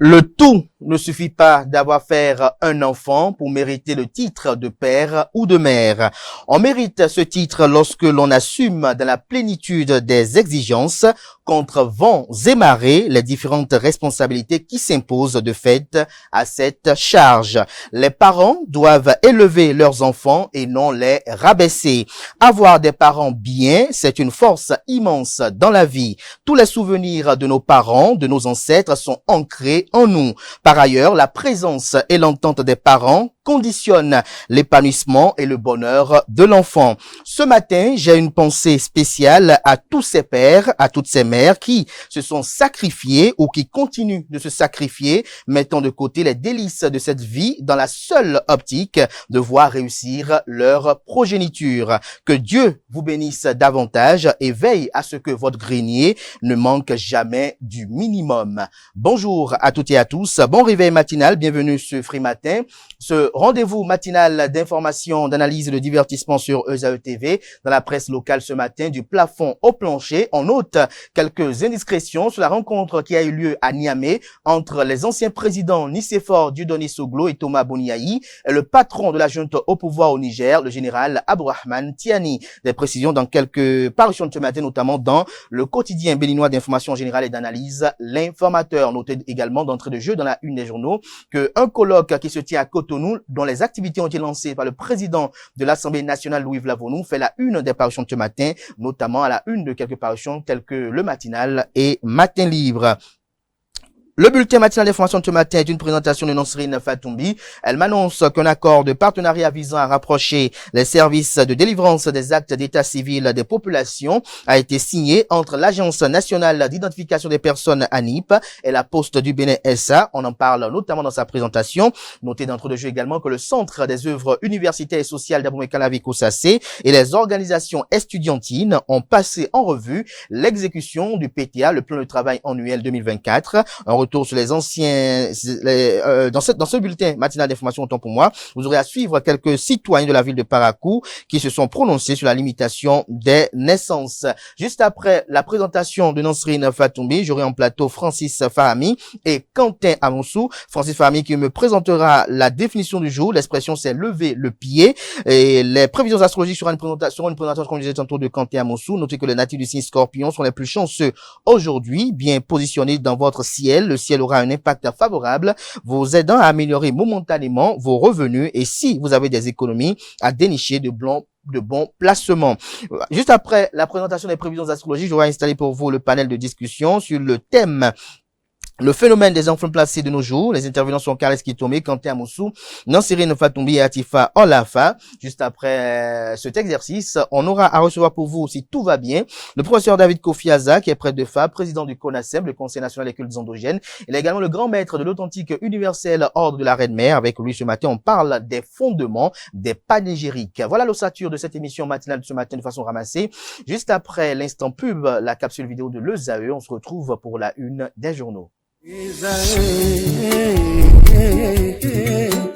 Le tout ne suffit pas d'avoir fait un enfant pour mériter le titre de père ou de mère. On mérite ce titre lorsque l'on assume dans la plénitude des exigences, contre vents et marées, les différentes responsabilités qui s'imposent de fait à cette charge. Les parents doivent élever leurs enfants et non les rabaisser. Avoir des parents bien, c'est une force immense dans la vie. Tous les souvenirs de nos parents, de nos ancêtres sont ancrés en nous. Par ailleurs, la présence et l'entente des parents conditionnent l'épanouissement et le bonheur de l'enfant. Ce matin, j'ai une pensée spéciale à tous ces pères, à toutes ces mères qui se sont sacrifiés ou qui continuent de se sacrifier, mettant de côté les délices de cette vie dans la seule optique de voir réussir leur progéniture. Que Dieu vous bénisse davantage et veille à ce que votre grenier ne manque jamais du minimum. Bonjour à toutes et à tous, bon réveil matinal, bienvenue sur Free Matin, ce rendez-vous matinal d'information, d'analyse et de divertissement sur ESAE TV. Dans la presse locale ce matin, du plafond au plancher, on note quelques indiscrétions sur la rencontre qui a eu lieu à Niamey entre les anciens présidents Nicéphore Dieudonné Soglo et Thomas Boniaï et le patron de la junte au pouvoir au Niger, le général Abdourahmane Tiani. Des précisions dans quelques parutions de ce matin, notamment dans le quotidien béninois d'information générale et d'analyse, L'Informateur. Notez également d'entrée de jeu dans la une des journaux qu'un colloque qui se tient à Cotonou, dont les activités ont été lancées par le président de l'Assemblée nationale, Louis Vlavonou, fait la une des parutions de ce matin, notamment à la une de quelques parutions telles que Le Matinal et Matin Libre. Le bulletin matinal d'information de ce matin est une présentation de Nosrine Fatoumbi. Elle m'annonce qu'un accord de partenariat visant à rapprocher les services de délivrance des actes d'état civil des populations a été signé entre l'Agence nationale d'identification des personnes ANIP et la Poste du Bénin SA. On en parle notamment dans sa présentation. Notez d'entre deux jeux également que le Centre des œuvres universitaires et sociales d'Abomey-Calavi-Koussacé et les organisations estudiantines ont passé en revue l'exécution du PTA, le plan de travail annuel 2024. Un retour sur les anciens, dans ce bulletin matinal d'information, autant pour moi, vous aurez à suivre quelques citoyens de la ville de Parakou qui se sont prononcés sur la limitation des naissances. Juste après la présentation de Nosrine Fatoumbi, j'aurai en plateau Francis Fahami et Quentin Amoussou. Francis Fahami qui me présentera la définition du jour. L'expression c'est lever le pied. Et les prévisions astrologiques seront une présentation, comme je disais tantôt, de Quentin Amoussou. Notez que les natifs du signe Scorpion sont les plus chanceux aujourd'hui, bien positionnés dans votre ciel. Le ciel aura un impact favorable, vous aidant à améliorer momentanément vos revenus et si vous avez des économies, à dénicher de bons placements. Juste après la présentation des prévisions astrologiques, j'aurai installé pour vous le panel de discussion sur le thème le phénomène des enfants placés de nos jours. Les intervenants sont Carles Kitomé, Quentin Amoussou, Nansirine Fatoumbi et Atifa Olafa. Juste après cet exercice, on aura à recevoir pour vous, si tout va bien, le professeur David Kofiaza, qui est prêtre de FA, président du CONASEM, le Conseil national des cultes endogènes. Il est également le grand maître de l'authentique universel ordre de la Reine-Mère. Avec lui ce matin, on parle des fondements des panégyriques. Voilà l'ossature de cette émission matinale de ce matin de façon ramassée. Juste après l'instant pub, la capsule vidéo de l'ESAE, on se retrouve pour la une des journaux.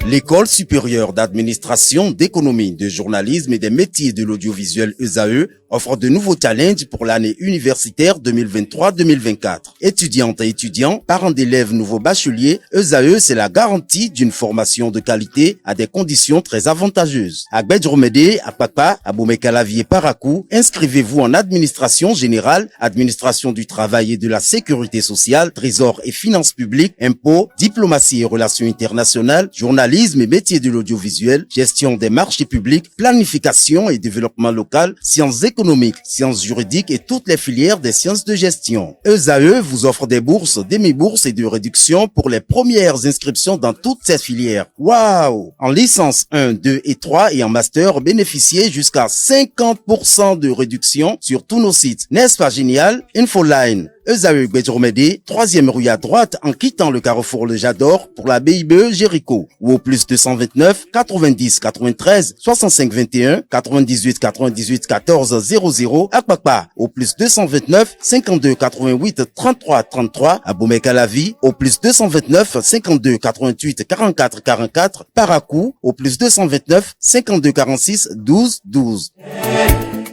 L'École supérieure d'administration, d'économie, de journalisme et des métiers de l'audiovisuel ESAE offre de nouveaux challenges pour l'année universitaire 2023-2024. Étudiantes et étudiants, parents d'élèves nouveaux bacheliers, ESAE, c'est la garantie d'une formation de qualité à des conditions très avantageuses. À Gbedjromede, à Papa, à Abomey-Calavi et Parakou, inscrivez-vous en administration générale, administration du travail et de la sécurité sociale, trésor et finances publiques, impôts, diplomatie et relations internationales, journalisme et métiers de l'audiovisuel, gestion des marchés publics, planification et développement local, sciences économiques, sciences juridiques et toutes les filières des sciences de gestion. ESAE vous offre des bourses, demi-bourses et de réductions pour les premières inscriptions dans toutes ces filières. Waouh! En licence 1, 2 et 3 et en master, bénéficiez jusqu'à 50% de réduction sur tous nos sites. N'est-ce pas génial? Infoline. ESAE Gbedjromede, 3e rue à droite en quittant le carrefour Le Jador pour la BIBE Jéricho ou au plus 229 90 93 65 21 98 98 14 00 à Kpakpa au plus 229 52 88 33 33 à Abomey-Calavi au plus 229 52 88 44 44 Parakou au plus 229 52 46 12 12.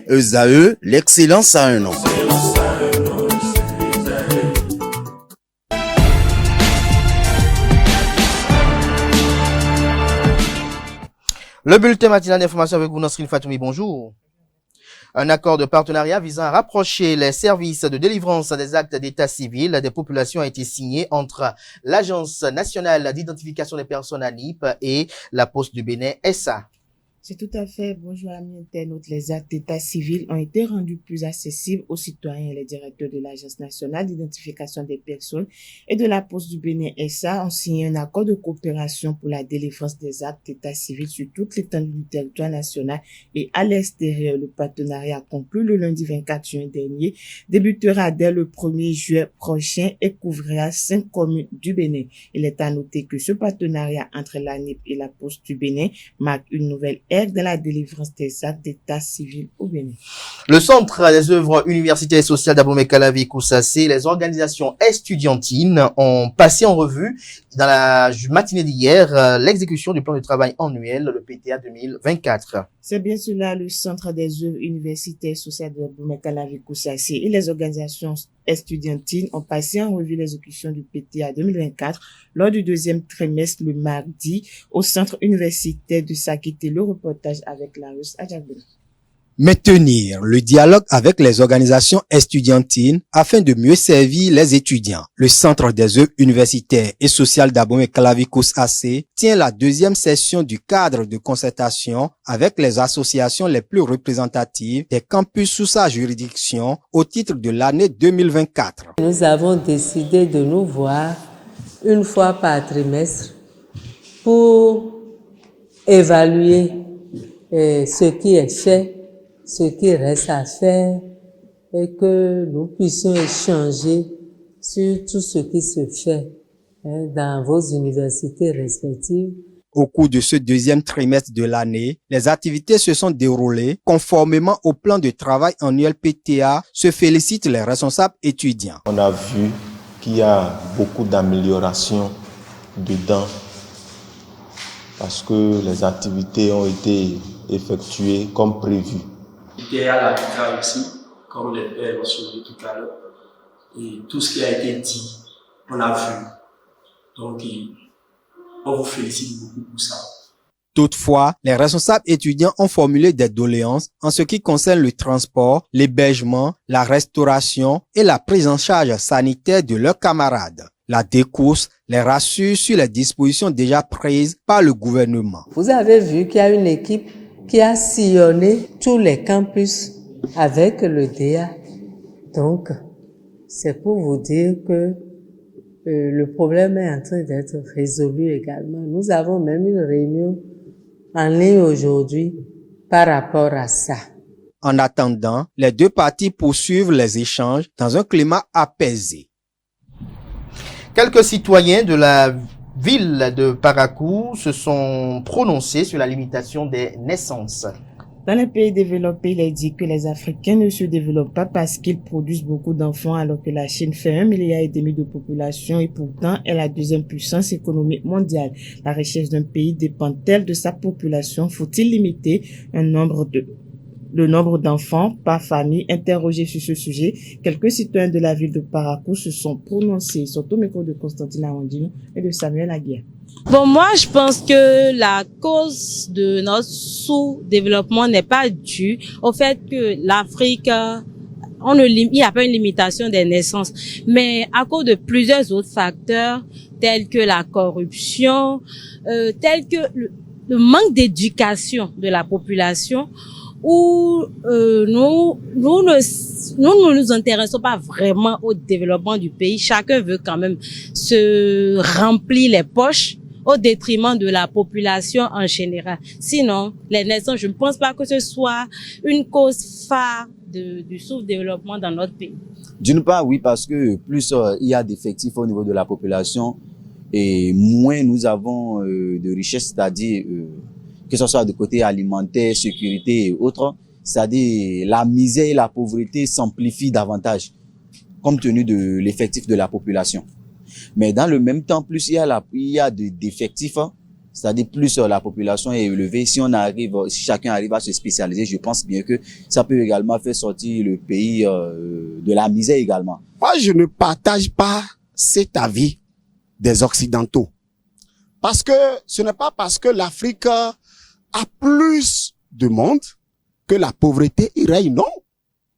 ESAE, l'excellence à un nom. Le bulletin matinal d'information avec vous, Nasrine Fatoumi, bonjour. Un accord de partenariat visant à rapprocher les services de délivrance des actes d'état civil des populations a été signé entre l'Agence nationale d'identification des personnes ANIP et la Poste du Bénin SA. C'est tout à fait. Bonjour amis internautes. Les actes d'état civil ont été rendus plus accessibles aux citoyens. Les directeurs de l'Agence nationale d'identification des personnes et de la Poste du Bénin SA ont signé un accord de coopération pour la délivrance des actes d'état civil sur toute l'étendue du territoire national et à l'extérieur. Le partenariat conclu le lundi 24 juin dernier débutera dès le 1er juillet prochain et couvrira 5 communes du Bénin. Il est à noter que ce partenariat entre l'ANIP et la Poste du Bénin marque une nouvelle de la délivrance des actes d'état civil au Bénin. Le Centre des œuvres universitaires et sociales d'Abomey-Calavi Koussassi, les organisations estudiantines ont passé en revue dans la matinée d'hier l'exécution du plan de travail annuel, le PTA 2024. C'est bien cela, le Centre des œuvres universitaires et sociales d'Abomey-Calavi Koussassi et les organisations estudiantines ont passé en revue l'exécution du PTA 2024 lors du deuxième trimestre le mardi au centre universitaire de Sakité. Le reportage avec Larus Adjabel. Maintenir le dialogue avec les organisations estudiantines afin de mieux servir les étudiants. Le Centre des œuvres universitaires et sociales d'Abomey-Calavi Koussassi tient la deuxième session du cadre de concertation avec les associations les plus représentatives des campus sous sa juridiction au titre de l'année 2024. Nous avons décidé de nous voir une fois par trimestre pour évaluer ce qui est fait, ce qui reste à faire et que nous puissions échanger sur tout ce qui se fait dans vos universités respectives. Au cours de ce deuxième trimestre de l'année, les activités se sont déroulées conformément au plan de travail annuel PTA, se félicitent les responsables étudiants. On a vu qu'il y a beaucoup d'améliorations dedans parce que les activités ont été effectuées comme prévu. Il y a l'arbitrage aussi, comme les pères l'ont soulevé tout à l'heure. Et tout ce qui a été dit, on a vu. Donc, on vous félicite beaucoup pour ça. Toutefois, les responsables étudiants ont formulé des doléances en ce qui concerne le transport, l'hébergement, la restauration et la prise en charge sanitaire de leurs camarades. La DECOUS les rassure sur les dispositions déjà prises par le gouvernement. Vous avez vu qu'il y a une équipe qui a sillonné tous les campus avec le DA. Donc, c'est pour vous dire que le problème est en train d'être résolu également. Nous avons même une réunion en ligne aujourd'hui par rapport à ça. En attendant, les deux parties poursuivent les échanges dans un climat apaisé. Quelques citoyens de la ville de Parakou se sont prononcés sur la limitation des naissances. Dans les pays développés, il est dit que les Africains ne se développent pas parce qu'ils produisent beaucoup d'enfants alors que la Chine fait 1,5 milliard de population et pourtant est la deuxième puissance économique mondiale. La richesse d'un pays dépend-elle de sa population? Faut-il limiter le nombre d'enfants par famille? Interrogés sur ce sujet, quelques citoyens de la ville de Parakou se sont prononcés. Ils sont au micro de Constantine Arondino et de Samuel Aguirre. Bon, moi, je pense que la cause de notre sous-développement n'est pas due au fait que l'Afrique, il n'y a pas une limitation des naissances, mais à cause de plusieurs autres facteurs, tels que la corruption, tels que le manque d'éducation de la population, où nous ne nous intéressons pas vraiment au développement du pays. Chacun veut quand même se remplir les poches au détriment de la population en général. Sinon, les naissances, je ne pense pas que ce soit une cause phare du sous-développement dans notre pays. D'une part, oui, parce que plus il y a d'effectifs au niveau de la population et moins nous avons de richesses, c'est-à-dire que ce soit de côté alimentaire, sécurité et autres, c'est-à-dire la misère et la pauvreté s'amplifient davantage compte tenu de l'effectif de la population. Mais dans le même temps, plus il y a d'effectifs, c'est-à-dire plus la population est élevée, si chacun arrive à se spécialiser, je pense bien que ça peut également faire sortir le pays de la misère également. Moi, je ne partage pas cet avis des Occidentaux. Parce que ce n'est pas parce que l'Afrique a plus de monde, que la pauvreté y règne. Non,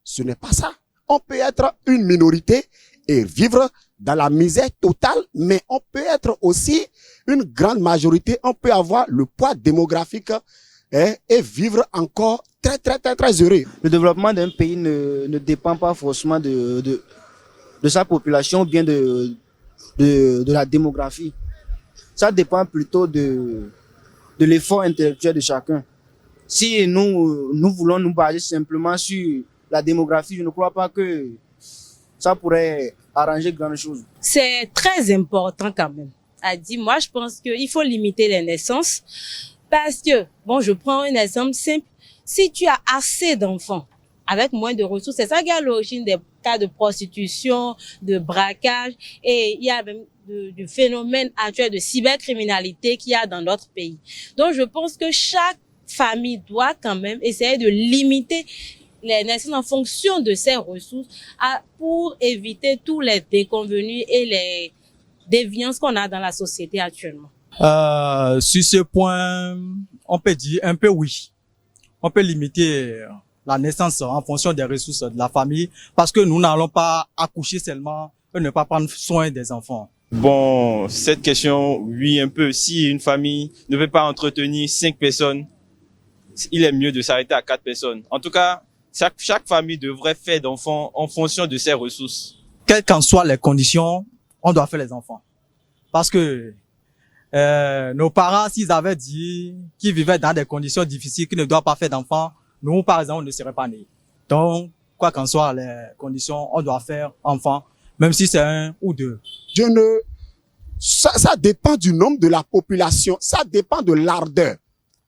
ce n'est pas ça. On peut être une minorité et vivre dans la misère totale, mais on peut être aussi une grande majorité. On peut avoir le poids démographique et vivre encore très heureux. Le développement d'un pays ne dépend pas forcément de sa population ou bien de la démographie. Ça dépend plutôt de l'effort intellectuel de chacun. Si nous voulons nous baser simplement sur la démographie, je ne crois pas que ça pourrait arranger grand chose. C'est très important quand même. Moi, je pense qu'il faut limiter les naissances parce que, je prends un exemple simple. Si tu as assez d'enfants avec moins de ressources, c'est ça qui est à l'origine des cas de prostitution, de braquage, et il y a même du phénomène actuel de cybercriminalité qu'il y a dans notre pays. Donc, je pense que chaque famille doit quand même essayer de limiter les naissances en fonction de ses ressources pour éviter tous les déconvenus et les déviances qu'on a dans la société actuellement. Sur ce point, on peut dire un peu oui. On peut limiter la naissance en fonction des ressources de la famille parce que nous n'allons pas accoucher seulement et ne pas prendre soin des enfants. Bon, cette question, oui, un peu. Si une famille ne peut pas entretenir 5 personnes, il est mieux de s'arrêter à 4 personnes. En tout cas, chaque famille devrait faire d'enfants en fonction de ses ressources. Quelles qu'en soient les conditions, on doit faire les enfants. Parce que nos parents, s'ils avaient dit qu'ils vivaient dans des conditions difficiles, qu'ils ne doivent pas faire d'enfants, nous, par exemple, on ne serait pas nés. Donc, quoi qu'en soient les conditions, on doit faire enfants, même si c'est 1 ou 2. Ça dépend du nombre de la population. Ça dépend de l'ardeur.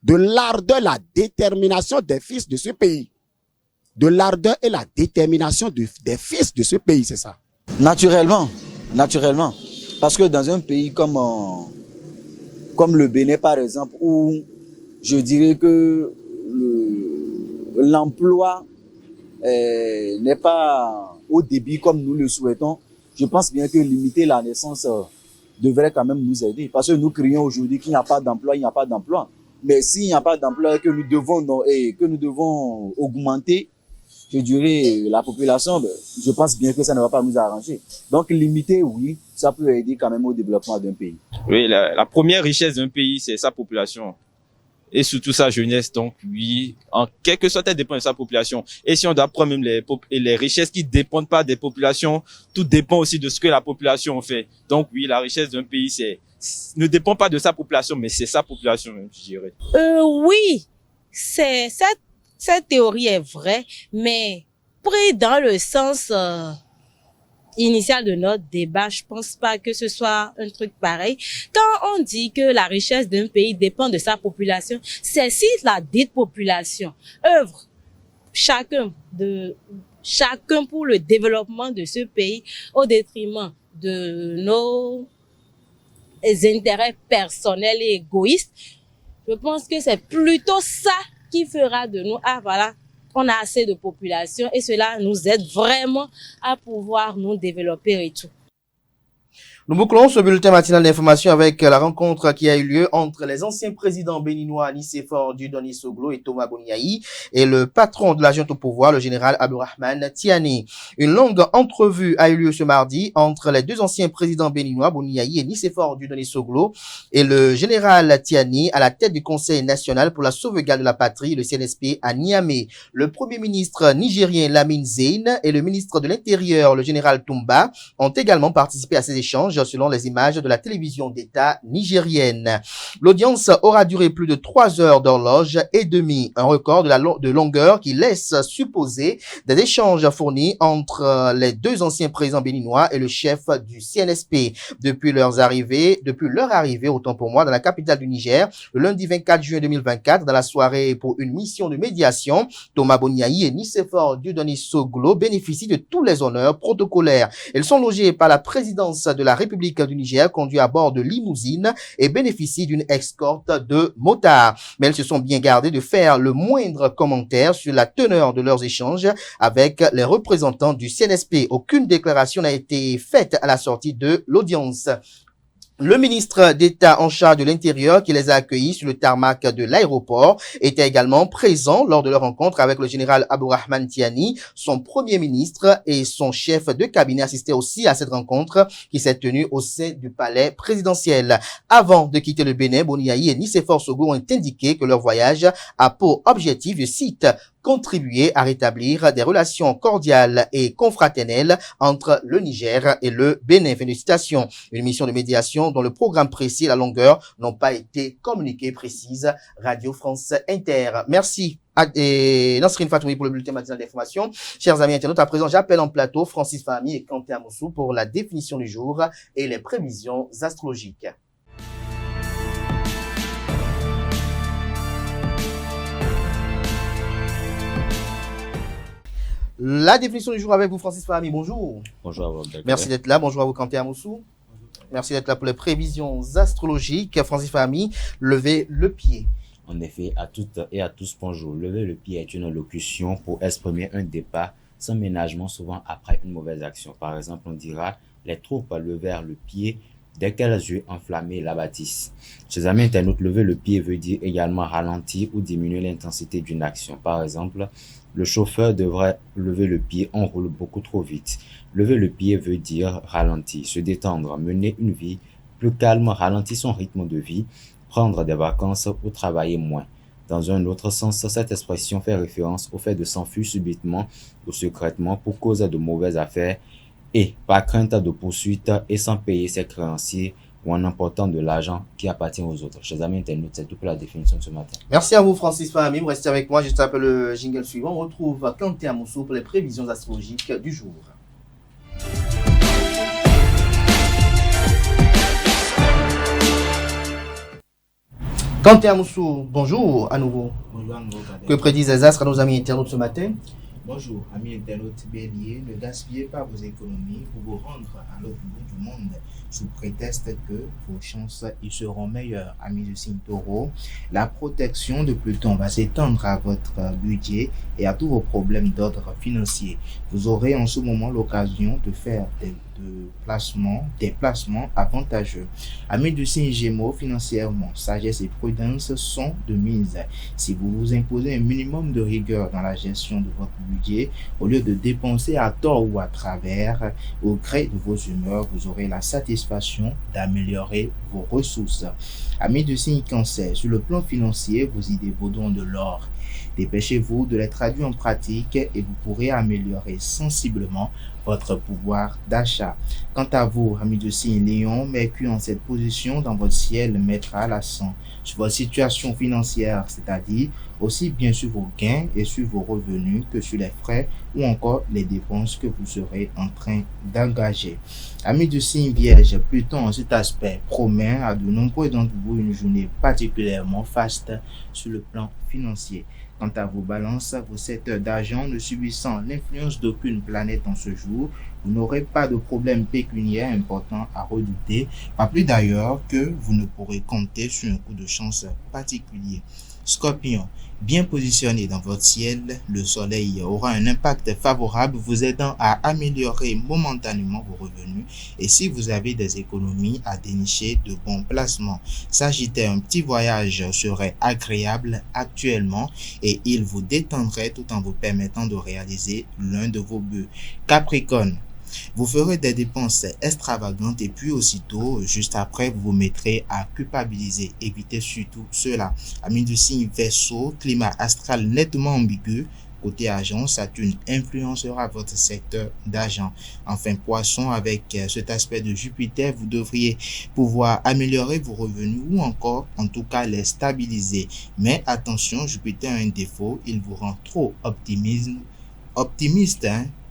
La détermination des fils de ce pays. De l'ardeur et la détermination des fils de ce pays, c'est ça. Naturellement. Parce que dans un pays comme le Bénin, par exemple, où je dirais que l'emploi n'est pas au débit comme nous le souhaitons, je pense bien que limiter la naissance devrait quand même nous aider. Parce que nous crions aujourd'hui qu'il n'y a pas d'emploi, il n'y a pas d'emploi. Mais s'il n'y a pas d'emploi et que nous devons augmenter, je dirais, la population, je pense bien que ça ne va pas nous arranger. Donc, limiter, oui, ça peut aider quand même au développement d'un pays. Oui, la première richesse d'un pays, c'est sa population. Et surtout sa jeunesse. Donc, oui, en quelque sorte, elle dépend de sa population. Et si on doit prendre même les richesses qui dépendent pas des populations, tout dépend aussi de ce que la population fait. Donc, oui, la richesse d'un pays, ne dépend pas de sa population, mais c'est sa population même, je dirais. Oui, cette théorie est vraie, mais pris dans le sens initial de notre débat, je pense pas que ce soit un truc pareil. Quand on dit que la richesse d'un pays dépend de sa population, c'est si la dite population œuvre chacun pour le développement de ce pays au détriment de nos intérêts personnels et égoïstes. Je pense que c'est plutôt ça qui fera de nous, on a assez de population et cela nous aide vraiment à pouvoir nous développer et tout. Nous bouclons ce bulletin matinal d'information avec la rencontre qui a eu lieu entre les anciens présidents béninois Nicéphore Dieudonné Soglo et Thomas Boniaï et le patron de la junte au pouvoir, le général Abdourahmane Tiani. Une longue entrevue a eu lieu ce mardi entre les deux anciens présidents béninois, Boniaï et Nicéphore Dieudonné Soglo, et le général Tiani à la tête du Conseil national pour la sauvegarde de la patrie, le CNSP à Niamey. Le premier ministre nigérien Lamine Zeine et le ministre de l'Intérieur, le général Toumba, ont également participé à ces échanges selon les images de la télévision d'État nigérienne. L'audience aura duré plus de 3 heures d'horloge et demie, un record de longueur qui laisse supposer des échanges fournis entre les deux anciens présidents béninois et le chef du CNSP. Depuis leur arrivée, autant pour moi, dans la capitale du Niger, le lundi 24 juin 2024, dans la soirée pour une mission de médiation, Thomas Boniaï et Nicéphore Dieudonné Soglo bénéficient de tous les honneurs protocolaires. Ils sont logés par la présidence de la République du Niger, conduits à bord de limousines et bénéficient d'une escorte de motards. Mais ils se sont bien gardés de faire le moindre commentaire sur la teneur de leurs échanges avec les représentants du CNSP. Aucune déclaration n'a été faite à la sortie de l'audience. Le ministre d'État en charge de l'Intérieur qui les a accueillis sur le tarmac de l'aéroport était également présent lors de leur rencontre avec le général Abdourahmane Tiani. Son premier ministre et son chef de cabinet assistaient aussi à cette rencontre qui s'est tenue au sein du palais présidentiel. Avant de quitter le Bénin, Boniaï et Nicéphore Sogo ont indiqué que leur voyage a pour objectif, je cite, contribuer à rétablir des relations cordiales et confraternelles entre le Niger et le Bénin. Fin de citation. Une mission de médiation dont le programme précis et la longueur n'ont pas été communiqués, précise Radio France Inter. Merci. Nasrine Fatoumi pour le bulletin matinal d'information. Chers amis internautes, à présent, j'appelle en plateau Francis Fahmi et Kanté Amoussou pour la définition du jour et les prévisions astrologiques. La définition du jour avec vous, Francis Fahmi. Bonjour. Bonjour à vous. Merci d'être là. Bonjour à vous, Kanté Amoussou. Merci d'être là pour les prévisions astrologiques. Francis Fahmi, levez le pied. En effet, à toutes et à tous, bonjour. Lever le pied est une locution pour exprimer un départ sans ménagement, souvent après une mauvaise action. Par exemple, on dira « les troupes levèrent le pied dès qu'elles eurent enflammé la bâtisse ». Chers amis internautes, lever le pied veut dire également ralentir ou diminuer l'intensité d'une action. Par exemple, le chauffeur devrait lever le pied, on roule beaucoup trop vite. Lever le pied veut dire ralentir, se détendre, mener une vie plus calme, ralentir son rythme de vie, prendre des vacances ou travailler moins. Dans un autre sens, cette expression fait référence au fait de s'enfuir subitement ou secrètement pour cause de mauvaises affaires et par crainte de poursuite et sans payer ses créanciers ou en emportant de l'argent qui appartient aux autres. Chers amis internautes, c'est tout pour la définition de ce matin. Merci à vous, Francis Fahmi. Vous restez avec moi. Je tape le jingle suivant. On retrouve Kanté Amoussou pour les prévisions astrologiques du jour. Kanté Amoussou, bonjour à nouveau. Bonjour à nouveau. Que prédisent les astres à nos amis internautes ce matin? Bonjour, amis internautes béliers, ne gaspillez pas vos économies pour vous rendre à l'autre bout du monde sous prétexte que vos chances y seront meilleures. Amis du signe taureau, la protection de Pluton va s'étendre à votre budget et à tous vos problèmes d'ordre financier. Vous aurez en ce moment l'occasion de faire des placements avantageux. Amis du signe Gémeaux, financièrement, sagesse et prudence sont de mise. Si vous vous imposez un minimum de rigueur dans la gestion de votre budget, au lieu de dépenser à tort ou à travers, au gré de vos humeurs, vous aurez la satisfaction d'améliorer vos ressources. Amis du signe Cancer, sur le plan financier, vos idées vaudront de l'or. Dépêchez-vous de les traduire en pratique et vous pourrez améliorer sensiblement votre pouvoir d'achat. Quant à vous, amis de signe Lion, Mercure en cette position dans votre ciel mettra l'accent sur votre situation financière, c'est-à-dire aussi bien sur vos gains et sur vos revenus que sur les frais ou encore les dépenses que vous serez en train d'engager. Amis du signe Vierge, Pluton en cet aspect promet à de nombreux d'entre vous une journée particulièrement faste sur le plan financier. Quant à vos balances, vos secteurs d'argent ne subissant l'influence d'aucune planète en ce jour, vous n'aurez pas de problème pécuniaire important à redouter, pas plus d'ailleurs que vous ne pourrez compter sur un coup de chance particulier. Scorpion, bien positionné dans votre ciel, le soleil aura un impact favorable vous aidant à améliorer momentanément vos revenus et si vous avez des économies à dénicher de bons placements. Sagittaire, un petit voyage serait agréable actuellement et il vous détendrait tout en vous permettant de réaliser l'un de vos buts. Capricorne, vous ferez des dépenses extravagantes et puis aussitôt, juste après, vous vous mettrez à culpabiliser. Évitez surtout cela. Amis du signe Verseau, climat astral nettement ambigu. Côté argent, Saturne influencera votre secteur d'argent. Enfin, Poisson, avec cet aspect de Jupiter, vous devriez pouvoir améliorer vos revenus ou encore, en tout cas, les stabiliser. Mais attention, Jupiter a un défaut, il vous rend trop optimiste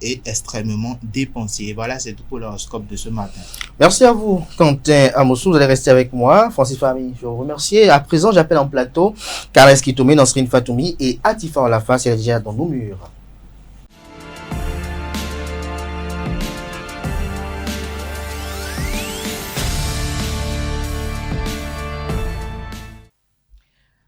et extrêmement dépensier. Voilà, c'est tout pour l'horoscope de ce matin. Merci à vous, Kanté Amoussou. Vous allez rester avec moi. Francis Fahmi, je vous remercie. À présent, j'appelle en plateau Carles Kitome, Nasrine Fatoumi et Atifa Olafa, c'est déjà dans nos murs.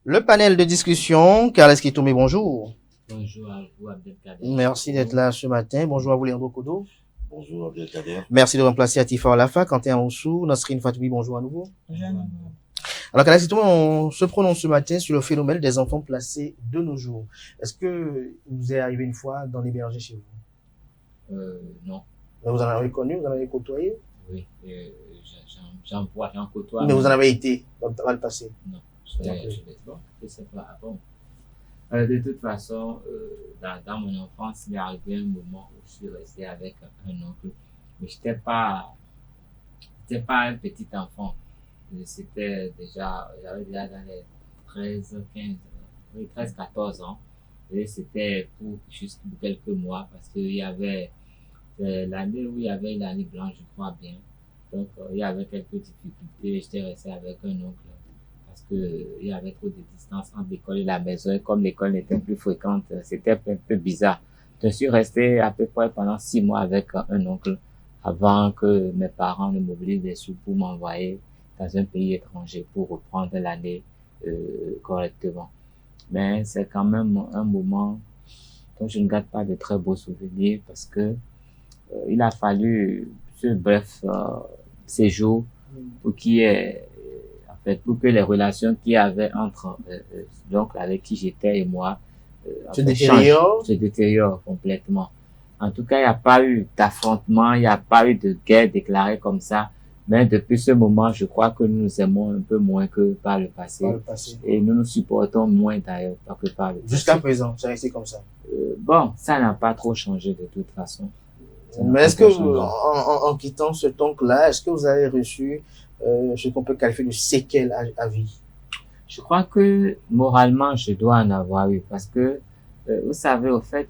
Le panel de discussion, Carles Kitome, bonjour. Bonjour à vous, Abdelkader. Merci d'être là ce matin. Bonjour à vous, Léandro Kodo. Bonjour Abdelkader. Merci de remplacer Atifa Olafa, Quentin Oussou, Nasrine Fatoui, bonjour à nouveau. Alors, Kalassitouma, on se prononce ce matin sur le phénomène des enfants placés de nos jours. Est-ce que vous est arrivé une fois d'en héberger chez vous? Non. Mais vous en avez connu, vous en avez côtoyé? Oui, j'en côtoie. Mais vous en avez été dans le passé? Non, je sais pas. Bon. De toute façon, dans mon enfance, il est arrivé un moment où je suis resté avec un oncle. Mais j'étais pas un petit enfant. J'avais déjà dans les 13, 14 ans. Et c'était pour juste quelques mois parce qu'il y avait l'année où il y avait l'année blanche, je crois bien. Donc, il y avait quelques difficultés. J'étais resté avec un oncle parce que il y avait trop de distance entre l'école et la maison. Et comme l'école n'était plus fréquente, c'était un peu bizarre. Je suis resté à peu près pendant 6 mois avec un oncle avant que mes parents ne mobilisent des sous pour m'envoyer dans un pays étranger pour reprendre l'année correctement. Mais c'est quand même un moment dont je ne garde pas de très beaux souvenirs parce que il a fallu ce bref séjour pour pour que les relations qu'il y avait entre l'oncle avec qui j'étais et moi se détériorent complètement. En tout cas, il n'y a pas eu d'affrontement, il n'y a pas eu de guerre déclarée comme ça. Mais depuis ce moment, je crois que nous nous aimons un peu moins que par le passé. Et nous nous supportons moins d'ailleurs que par le passé. Jusqu'à présent, c'est resté comme ça. Bon, ça n'a pas trop changé de toute façon. Mais est-ce que en quittant cet oncle-là, est-ce que vous avez reçu ce qu'on peut qualifier de séquelles à vie? Je crois que moralement, je dois en avoir eu parce que, vous savez, au fait,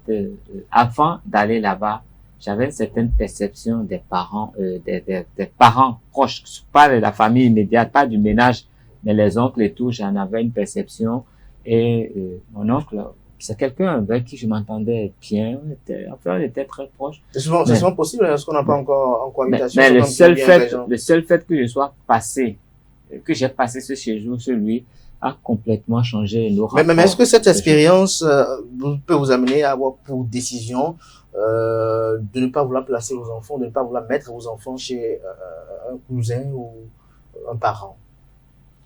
avant d'aller là-bas, j'avais une certaine perception des parents, des parents proches, pas de la famille immédiate, pas du ménage, mais les oncles et tout, j'en avais une perception. Et mon oncle, c'est quelqu'un avec qui je m'entendais bien, on était très proches. C'est souvent possible, est-ce qu'on n'a pas encore en cohabitation? Mais le seul fait que je sois passé, que j'ai passé ce séjour sur lui, a complètement changé nos rapports. Mais est-ce que cette expérience peut vous amener à avoir pour décision de ne pas vouloir placer vos enfants, de ne pas vouloir mettre vos enfants chez un cousin ou un parent?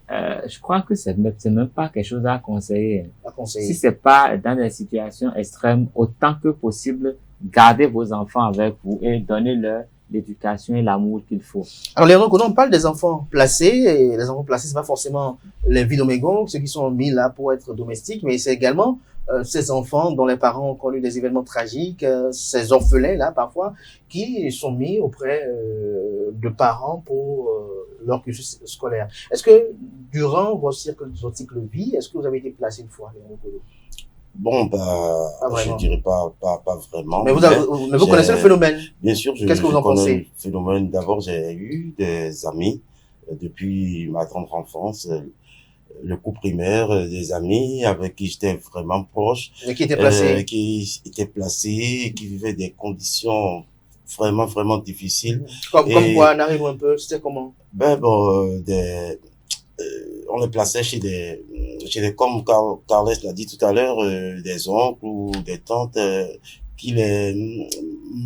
Je crois que c'est même pas quelque chose à conseiller. Si c'est pas dans des situations extrêmes, autant que possible, gardez vos enfants avec vous et donnez-leur l'éducation et l'amour qu'il faut. Alors, les on parle des enfants placés, et les enfants placés, c'est pas forcément les vidomégons, ceux qui sont mis là pour être domestiques, mais c'est également ces enfants dont les parents ont connu des événements tragiques, ces orphelins là parfois, qui sont mis auprès de parents pour leur cursus scolaire. Est-ce que durant votre cycle de vie, est-ce que vous avez été placé une fois, Léon Okolo? Bon, je dirais pas vraiment. Mais vous connaissez le phénomène? Bien sûr, Qu'est-ce que vous en pensez? Le phénomène, d'abord, j'ai eu des amis depuis ma tendre enfance, le coup primaire, des amis avec qui j'étais vraiment proche. Et qui étaient placés? Qui étaient placés, qui vivaient des conditions vraiment difficiles. Comme quoi, on arrive un peu, c'était comment? On les plaçait chez des comme Carles l'a dit tout à l'heure, des oncles ou des tantes qui les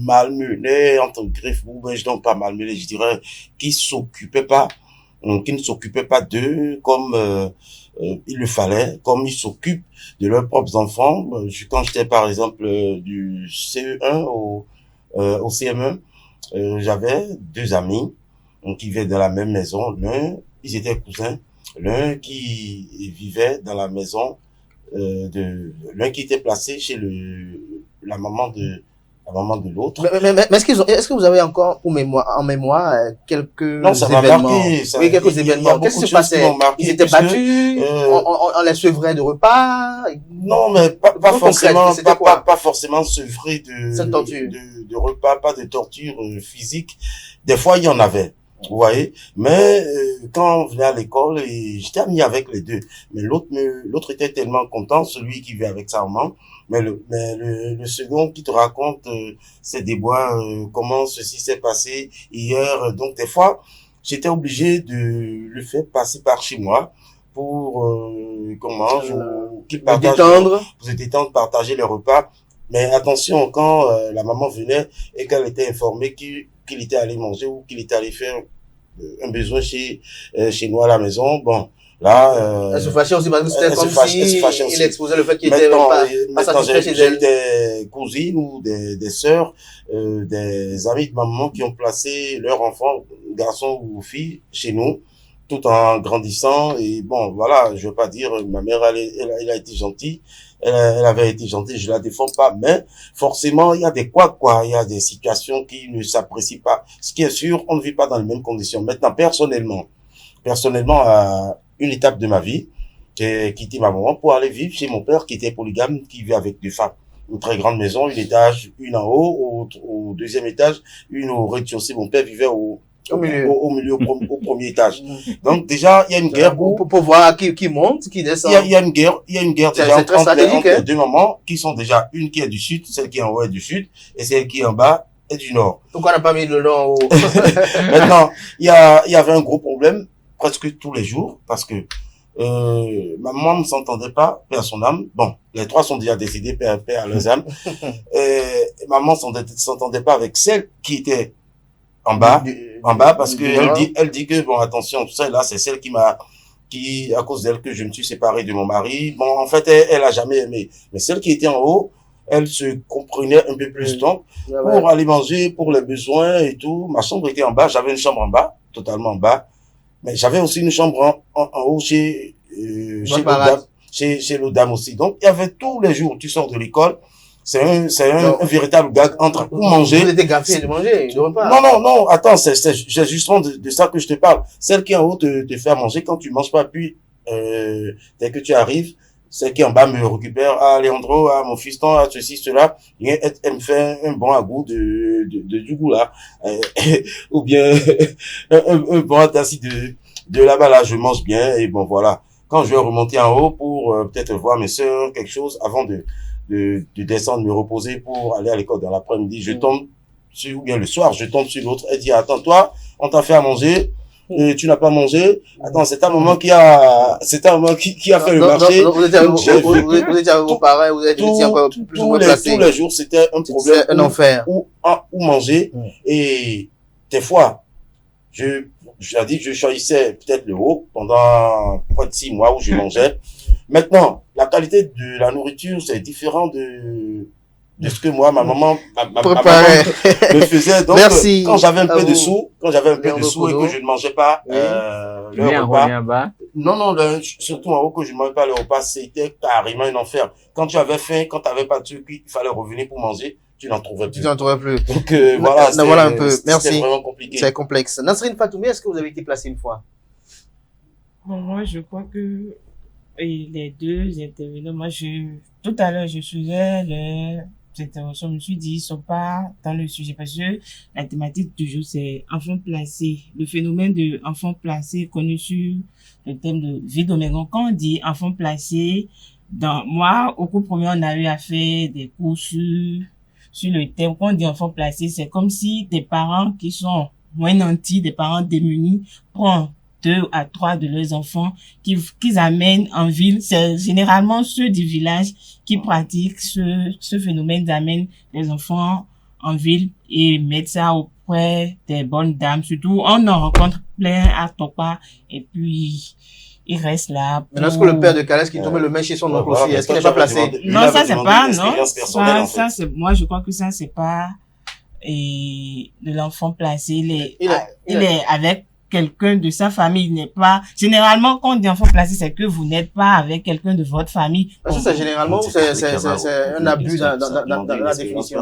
malmenaient entre griffes, ou ben je donc pas malmenaient, je dirais, qui ne s'occupaient pas d'eux comme il le fallait, comme ils s'occupent de leurs propres enfants. Quand j'étais par exemple du CE1 au CM1, j'avais 2 amis qui vivaient dans la même maison. Ils étaient cousins. L'un qui vivait dans la maison l'un qui était placé chez la maman de l'autre. Mais est-ce que vous avez encore en mémoire quelques événements? Quelques événements. Qu'est-ce qui se passait? Ils étaient battus, on les sevrait de repas? Non, mais pas forcément sevrés de repas, pas de torture physique. Des fois, il y en avait. Vous voyez, mais quand on venait à l'école, j'étais ami avec les deux, mais l'autre était tellement content, celui qui vit avec sa maman, mais le second qui te raconte ses déboires, comment ceci s'est passé hier. Donc des fois, j'étais obligé de le faire passer par chez moi pour qu'on mange ou qu'il partage, pour se détendre, partager les repas. Mais attention, quand la maman venait et qu'elle était informée qu'il était allé manger ou qu'il était allé faire un besoin chez nous à la maison, bon, là... elle se fâchait aussi parce que c'était comme si il exposait le fait qu'il était pas satisfait chez elle. J'ai des cousines ou des sœurs, des amis de maman qui ont placé leur enfant, garçon ou fille, chez nous, tout en grandissant. Et bon, voilà, je veux pas dire, ma mère, elle a été gentille. Elle avait été gentille, je la défends pas, mais forcément, il y a des quoi, il y a des situations qui ne s'apprécient pas. Ce qui est sûr, on ne vit pas dans les mêmes conditions. Maintenant, personnellement, à une étape de ma vie, j'ai quitté ma maman pour aller vivre chez mon père qui était polygame, qui vivait avec 2 femmes. Une très grande maison, une étage, une en haut, au 2e étage, une au rez-de-chaussée. Mon père vivait au premier étage. Donc déjà, il y a une guerre pour voir qui monte, qui descend. Il y a une guerre déjà entre les 2 mamans qui sont déjà une qui est du sud, celle qui est en haut est du sud, et celle qui est en bas est du nord. Pourquoi on n'a pas mis le nord en haut? Maintenant, il y avait un gros problème presque tous les jours parce que ma maman ne s'entendait pas, paix à son âme. Bon, les 3 sont déjà décédés, paix à leurs âmes. Maman s'entendait pas avec celle qui était en bas parce que elle dit que bon, attention, tout ça là, c'est celle à cause d'elle que je me suis séparé de mon mari. Bon, en fait, elle a jamais aimé. Mais celle qui était en haut, elle se comprenait un peu plus. Donc, pour aller manger, pour les besoins et tout, ma chambre était en bas. J'avais une chambre en bas, totalement en bas. Mais j'avais aussi une chambre en haut chez l'autre dame aussi. Donc, il y avait tous les jours, tu sors de l'école, c'est un véritable gag entre où manger. Vous étiez gaffé de manger, de repas. Non, attends, c'est justement de ça que je te parle. Celle qui est en haut te fait manger quand tu manges pas, puis, dès que tu arrives, celle qui est en bas me récupère, Leandro, mon fiston, ceci, cela, et elle me fait un bon à goût du goût là, ou bien, un bon tassi de là-bas là, je mange bien, et bon voilà. Quand je vais remonter en haut pour, peut-être voir mes sœurs, quelque chose, avant de descendre me reposer pour aller à l'école dans l'après-midi, je tombe ou bien le soir, je tombe sur l'autre, elle dit, attends, toi, on t'a fait à manger, et tu n'as pas mangé. Attends, c'est un moment qui a fait le marché. Vous étiez avec vos parents, vous étiez encore plus ou moins placés. Tous les jours, c'était un problème. Un enfer. Où manger. Et des fois, j'ai dit que je choisissais peut-être le haut pendant près de 6 mois où je mangeais. Maintenant, la qualité de la nourriture, c'est différent de ce que moi, ma maman me faisait. Donc, merci. Quand j'avais un peu de sous, et que je ne mangeais pas, le repas. Non, surtout en haut que je ne mangeais pas le repas, c'était carrément un enfer. Quand tu avais faim, quand tu n'avais pas de sucre, il fallait revenir pour manger, tu n'en trouvais plus. Donc, voilà un peu. Merci. C'était vraiment compliqué. C'est complexe. Nasrine Fatoumi, est-ce que vous avez été placée une fois? Bon, moi, je crois que les 2 intervenants, tout à l'heure, je faisais intervention, je me suis dit, ils sont pas dans le sujet parce que la thématique du jour, c'est enfants placés. Le phénomène de enfants placés connu sur le thème de vie d'Omégon. Quand on dit enfants placés, moi, au cours premier, on a eu à faire des cours sur le thème. Quand on dit enfants placés, c'est comme si des parents qui sont moins nantis, des parents démunis, prennent 2 à 3 de leurs enfants qu'ils amènent en ville. C'est généralement ceux du village qui pratiquent ce phénomène d'amène les enfants en ville et mettre ça auprès des bonnes dames. Surtout, on en rencontre plein à Topa et puis il reste là. Mais est-ce que le père de Calès qui tombe le met chez son oncle aussi, est-ce qu'il n'est pas placé? Non, ça c'est pas, non. Ça c'est, moi je crois que ça c'est pas, de l'enfant placé. Il est avec quelqu'un de sa famille, il n'est pas, généralement, quand on dit enfant placé, c'est que vous n'êtes pas avec quelqu'un de votre famille. Parce que c'est généralement, c'est un abus dans la définition.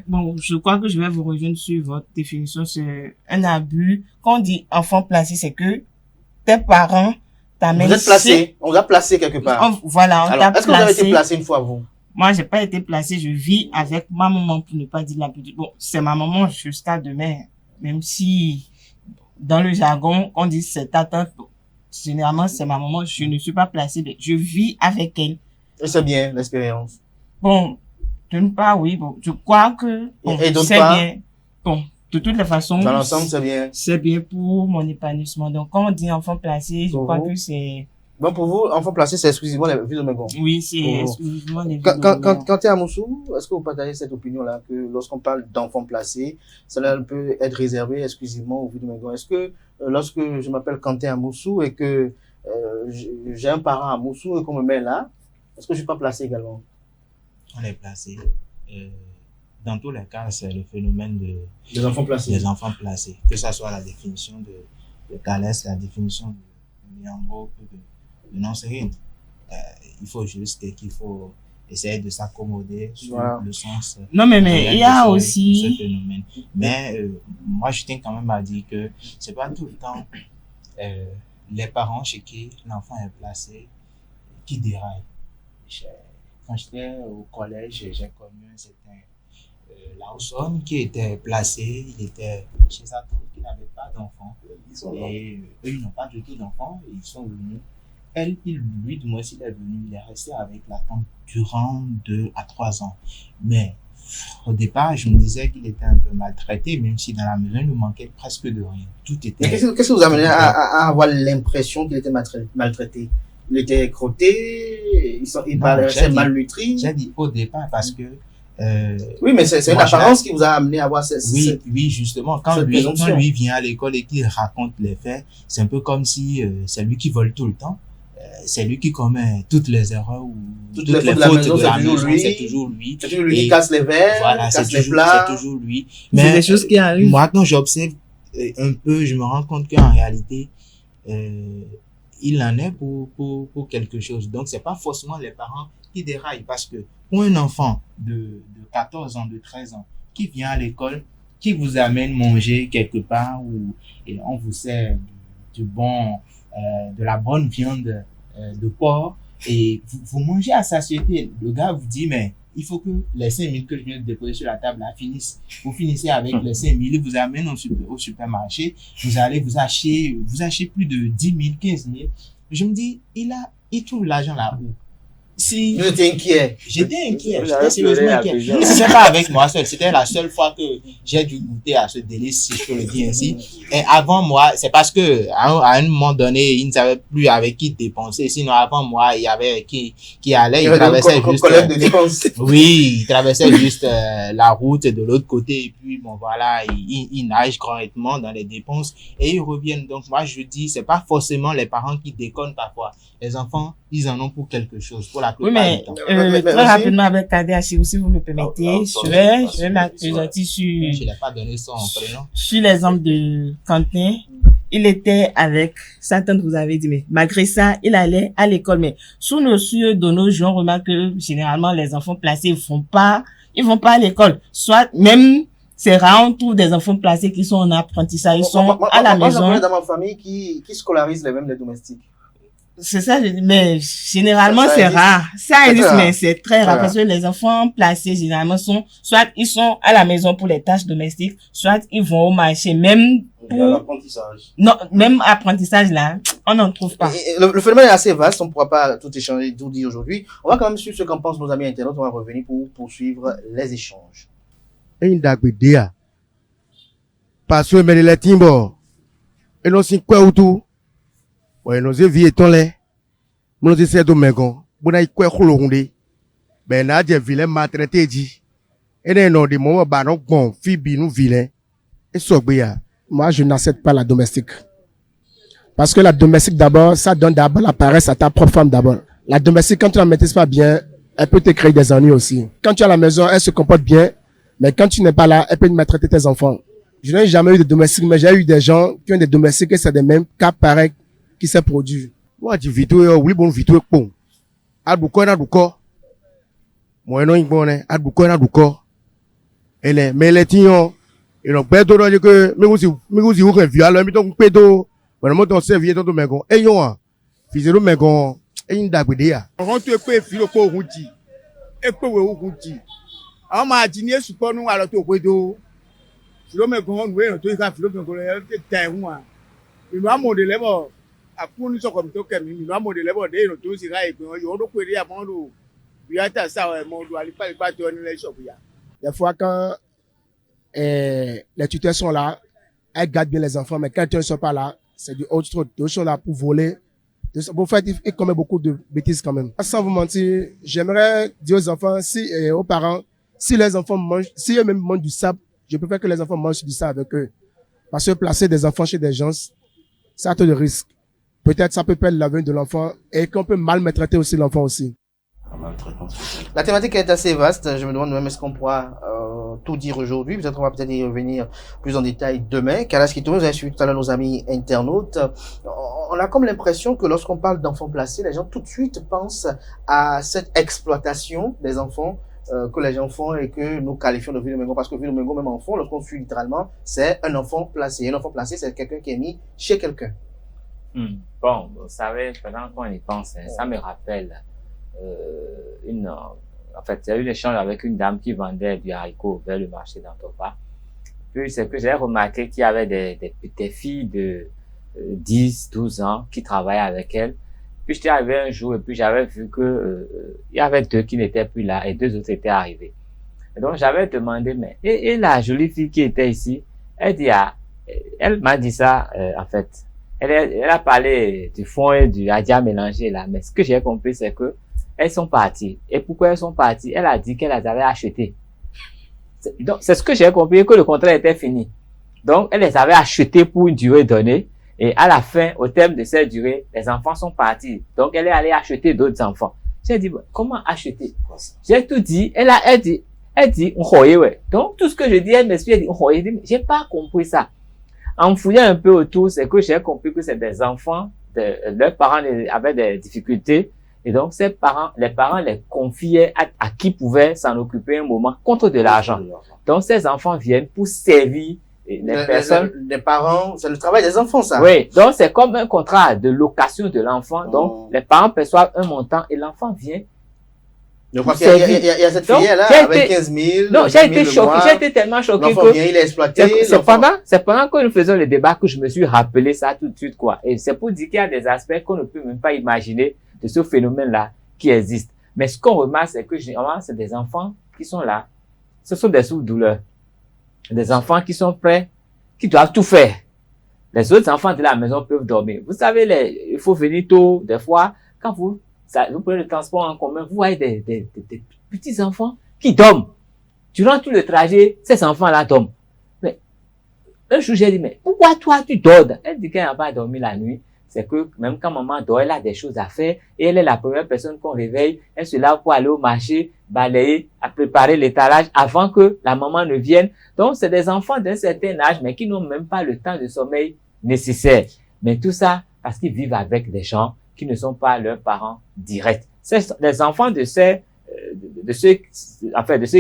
Bon, je crois que je vais vous rejoindre sur votre définition, c'est un abus. Quand on dit enfant placé, c'est que tes parents t'amènent. Vous êtes placé, on vous a placé quelque part. Voilà, on t'a placé. Est-ce que vous avez été placé une fois, vous? Moi, j'ai pas été placé, je vis avec ma maman, pour ne pas dire la petite. Bon, c'est ma maman jusqu'à demain, même si, dans le jargon, on dit c'est ta tante. Généralement, c'est ma maman. Je ne suis pas placée. Je vis avec elle. Et c'est bien, l'expérience. Bon, d'une part, oui. Bon, je crois que c'est bien. Bon, de toutes les façons. Dans l'ensemble, c'est bien. C'est bien pour mon épanouissement. Donc, quand on dit enfant placé, je crois que c'est Bon, pour vous, enfants placés, c'est exclusivement les villes de Mengon. Oui, c'est exclusivement les villes de Mengon. Quand tu es à Moussou, est-ce que vous partagez cette opinion-là, que lorsqu'on parle d'enfants placés, cela peut être réservé exclusivement aux villes de Mengon? Est-ce que lorsque je m'appelle Quentin à Moussou et que j'ai un parent à Moussou et qu'on me met là, est-ce que je suis pas placé également? On est placé. Dans tous les cas, c'est le phénomène des enfants placés. Des enfants placés. Que ça soit la définition de Calès, la définition de Nyambo, de non-sérine. Il faut juste qu'il faut essayer de s'accommoder sur le sens. Non, mais il y a aussi ce phénomène. Mais moi, je tiens quand même à dire que c'est pas tout le temps les parents chez qui l'enfant est placé qui déraillent. Quand j'étais au collège, j'ai connu un certain Lawson qui était placé, il était chez sa tante qui n'avait pas d'enfant. Et eux, ils n'ont pas du tout d'enfant, et ils sont venus. Lui, du moins, s'il est venu, il est resté avec la tante durant 2 à 3 ans. Mais au départ, je me disais qu'il était un peu maltraité, même si dans la maison, il ne manquait presque de rien. Tout était. Qu'est-ce qui vous a amené à avoir l'impression qu'il était maltraité? Il était crotté, il paraissait malnutri. J'ai dit au départ parce que oui, mais c'est une apparence qui vous a amené à avoir oui, justement, quand lui vient à l'école et qu'il raconte les faits, c'est un peu comme si c'est lui qui vole tout le temps. C'est lui qui commet toutes les erreurs ou toutes les fautes de la maison, c'est toujours lui. C'est toujours lui qui casse les verres, voilà, casse les plats. C'est toujours lui. Mais c'est des choses qui arrivent. Moi, quand j'observe un peu, je me rends compte qu'en réalité, il en est pour quelque chose. Donc, c'est pas forcément les parents qui déraillent, parce que pour un enfant de 14 ans, de 13 ans, qui vient à l'école, qui vous amène manger quelque part et on vous sert de la bonne viande de porc et vous mangez à satiété. Le gars vous dit, mais il faut que les 5 000 que je viens de déposer sur la table là finissent. Vous finissez avec les 5 000, il vous amène au supermarché, vous allez vous achetez plus de 10 000, 15 000. Je me dis, il trouve l'argent là où? Si j'étais inquiet. J'étais sérieusement inquiet. C'est pas avec moi seul. C'était la seule fois que j'ai dû goûter à ce délice, si je peux le dire ainsi. Et avant moi, c'est parce que à un moment donné, il ne savait plus avec qui dépenser. Sinon, avant moi, il y avait qui allait, il traversait juste. Oui, il traversait juste la route de l'autre côté. Et puis, bon, voilà, il nage correctement dans les dépenses et ils reviennent. Donc, moi, je dis, c'est pas forcément les parents qui déconnent parfois. Les enfants, ils en ont pour quelque chose, pour la plupart du temps. Très rapidement avec Kadhachi, si vous me permettez, je vais m'appesantir sur. Je n'ai pas donné son prénom. Sur l'exemple de Quentin. Il était avec sa tante, vous avez dit, mais malgré ça, il allait à l'école. Mais sous nos yeux de nos jours, on remarque que généralement les enfants placés ils vont pas à l'école. Soit même c'est rare, on trouve des enfants placés qui sont en apprentissage, ils sont à la maison. Moi, dans ma famille qui scolarise les domestiques. C'est ça, mais généralement c'est rare. Ça existe, mais c'est très rare parce que les enfants placés généralement soit ils sont à la maison pour les tâches domestiques, soit ils vont au marché, même pour l'apprentissage. Non, même apprentissage là, on n'en trouve pas. Le phénomène est assez vaste, on ne pourra pas tout échanger, tout dire aujourd'hui. On va quand même suivre ce qu'en pensent nos amis internautes, on va revenir pour poursuivre les échanges. Parce que les timbo, et non c'est quoi ou tout. Ouais, nous vie étant là, nous essayons de Mengon, bon aïe quoi holonde, ben là j'ai vilain maltraité dit, et non des moments bah non bon, fibi nous vilain, et sobia. Moi je n'accepte pas la domestique, parce que la domestique d'abord, ça donne d'abord la paresse à ta propre femme d'abord. La domestique quand tu la maîtrises pas bien, elle peut te créer des ennuis aussi. Quand tu es à la maison, elle se comporte bien, mais quand tu n'es pas là, elle peut maltraiter tes enfants. Je n'ai jamais eu de domestique, mais j'ai eu des gens qui ont des domestiques et c'est des mêmes cas pareils qui s'est produit. Moi, je vis tout, oui, bon, vis tout, bon. Adouko, adouko. Moi, non, bon, adouko, adouko. Mais les tignons, ils ont pas d'autre que, mais vous, vous revient, alors, mais donc, pédo, vraiment, ton servir, ton mégon. Et yon, fils de mégon, et une d'abidéa. On rentre, et puis, le pot routi. Et puis, routi. Alors, m'a dîné, support, nous, alors, tout, pédo. Le mégon, nous, on doit faire, le mégon, il va monter les bords. Apuni so comme to kemi mi mo de lebo de no to si ra ipe yo do kwere ya mo do bi ata sa mo do ali pa to ni le shop ya. Des fois quand les tuteurs sont là, elles gardent bien les enfants, mais quand ils ne sont pas là, c'est du autre truc. Ils sont là pour voler Vous faites quand même beaucoup de bêtises quand même. Sans vous mentir, j'aimerais dire aux enfants, aux parents, si les enfants mangent, si eux-mêmes mangent du sable, je préfère que les enfants mangent du sable avec eux. Parce que placer des enfants chez des gens, ça a trop de risques. Peut-être ça peut perdre l'avenir de l'enfant et qu'on peut mal maltraiter aussi l'enfant aussi. La thématique est assez vaste. Je me demande même est-ce qu'on pourra tout dire aujourd'hui. Peut-être on va peut-être y revenir plus en détail demain. Kalash Kitoumé, vous avez suivi tout à l'heure nos amis internautes. On a comme l'impression que lorsqu'on parle d'enfants placés, les gens tout de suite pensent à cette exploitation des enfants que les gens font et que nous qualifions de Vilomengo, parce que Vilomengo, même enfant, lorsqu'on suit littéralement, c'est un enfant placé. Un enfant placé, c'est quelqu'un qui est mis chez quelqu'un. Bon, vous savez, pendant qu'on y pense, ça me rappelle en fait, j'ai eu l'échange avec une dame qui vendait du haricot vers le marché d'Antopa. Puis, c'est que j'ai remarqué qu'il y avait des filles de 10, 12 ans qui travaillaient avec elle. Puis, j'étais arrivé un jour et puis j'avais vu que il y avait 2 qui n'étaient plus là et 2 autres étaient arrivés. Et donc, j'avais demandé, mais, et la jolie fille qui était ici, elle m'a dit ça, en fait. Elle a parlé du fond et du adia mélangé là, mais ce que j'ai compris, c'est que elles sont parties. Et pourquoi elles sont parties? Elle a dit qu'elle les avait achetées. Donc, c'est ce que j'ai compris, que le contrat était fini. Donc, elle les avait achetées pour une durée donnée. Et à la fin, au terme de cette durée, les enfants sont partis. Donc, elle est allée acheter d'autres enfants. J'ai dit, comment acheter? J'ai tout dit. Elle dit, ouais. Donc, tout ce que je dis, elle m'explique, elle dit, j'ai pas compris ça. En fouillant un peu autour, c'est que j'ai compris que c'est des enfants, leurs parents avaient des difficultés. Et donc, les parents les confiaient à qui pouvait s'en occuper un moment contre de l'argent. Donc, ces enfants viennent pour servir les personnes. Les parents, c'est le travail des enfants, ça. Oui. Donc, c'est comme un contrat de location de l'enfant. Donc, les parents perçoivent un montant et l'enfant vient. Je crois qu'il y a cette fille-là, avec 15 000. Non, j'ai été choqué, j'ai été tellement choqué l'enfant vient, il est exploité. C'est pendant que nous faisons le débat que je me suis rappelé ça tout de suite, quoi. Et c'est pour dire qu'il y a des aspects qu'on ne peut même pas imaginer de ce phénomène-là qui existe. Mais ce qu'on remarque, c'est que généralement, c'est des enfants qui sont là. Ce sont des sous-douleurs. Des enfants qui sont prêts, qui doivent tout faire. Les autres enfants de la maison peuvent dormir. Vous savez, il faut venir tôt, des fois, quand vous prenez le transport en commun, vous voyez des petits enfants qui dorment. Durant tout le trajet, ces enfants-là dorment. Mais, un jour, j'ai dit, mais pourquoi toi, tu dors? Elle dit qu'elle n'a pas dormi la nuit. C'est que même quand maman dort, elle a des choses à faire et elle est la première personne qu'on réveille. Elle se lave pour aller au marché, balayer, à préparer l'étalage avant que la maman ne vienne. Donc, c'est des enfants d'un certain âge, mais qui n'ont même pas le temps de sommeil nécessaire. Mais tout ça, parce qu'ils vivent avec des gens qui ne sont pas leurs parents directs. Les enfants de ceux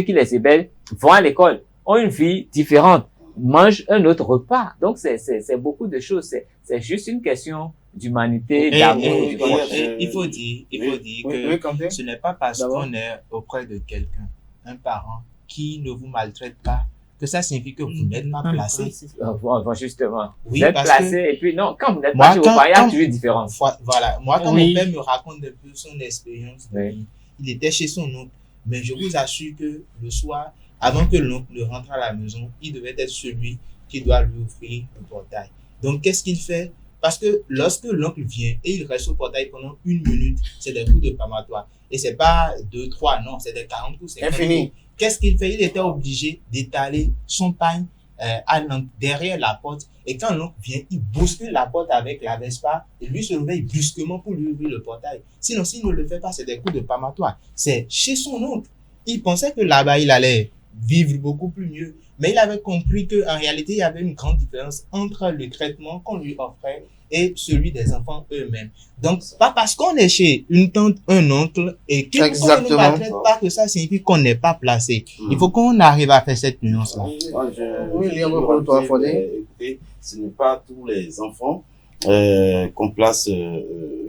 qui les hébergent vont à l'école, ont une vie différente, mangent un autre repas. Donc, c'est beaucoup de choses. C'est juste une question d'humanité, d'amour. Il faut dire que ce n'est pas parce qu'on est auprès de quelqu'un, un parent, qui ne vous maltraite pas, que ça signifie que vous n'êtes pas placé. Justement. Oui, vous êtes placé, et puis non, quand vous n'êtes pas chez vos parents, il y a toujours une différence. Voilà. Moi, quand mon père me raconte un peu son expérience de vie, il était chez son oncle, mais je vous assure que le soir, avant que l'oncle ne rentre à la maison, il devait être celui qui doit lui ouvrir le portail. Donc, qu'est-ce qu'il fait? Parce que lorsque l'oncle vient et il reste au portail pendant 1 minute, c'est des coups de pamatoire. Et c'est pas 2, 3, non, c'est des 40 coups, 50 coups. Qu'est-ce qu'il fait? Il était obligé d'étaler son pagne derrière la porte. Et quand l'oncle vient, il bouscule la porte avec la Vespa et lui se réveille brusquement pour lui ouvrir le portail. Sinon, s'il ne le fait pas, c'est des coups de pamatoire. C'est chez son oncle. Il pensait que là-bas, il allait vivre beaucoup plus mieux. Mais il avait compris qu'en réalité, il y avait une grande différence entre le traitement qu'on lui offrait et celui des enfants eux-mêmes. Donc, pas parce qu'on est chez une tante, un oncle, et qu'on ne nous maltraite pas que ça signifie qu'on n'est pas placé. Il faut qu'on arrive à faire cette nuance-là. Écoutez, ce n'est pas tous les enfants qu'on place,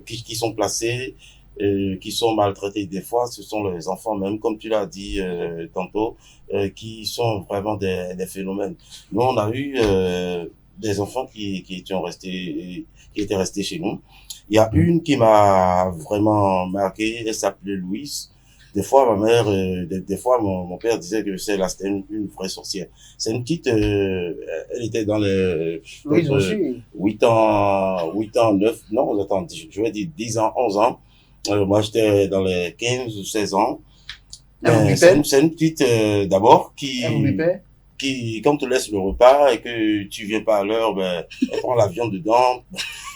qui sont placés, qui sont maltraités. Des fois, ce sont les enfants même, comme tu l'as dit tantôt, qui sont vraiment des phénomènes. Nous, on a eu des enfants qui étaient restés chez nous. Il y a une qui m'a vraiment marqué, elle s'appelait Louise. Des fois, ma mère, des fois, mon père disait que c'était une vraie sorcière. C'est une petite, elle était dans les, 8 ans, 9, non, attends, je vais dire 10 ans, 11 ans. Moi, j'étais dans les 15 ou 16 ans. C'est une petite, d'abord, qui, quand tu laisses le repas et que tu viens pas à l'heure, ben, elle prend l'avion dedans.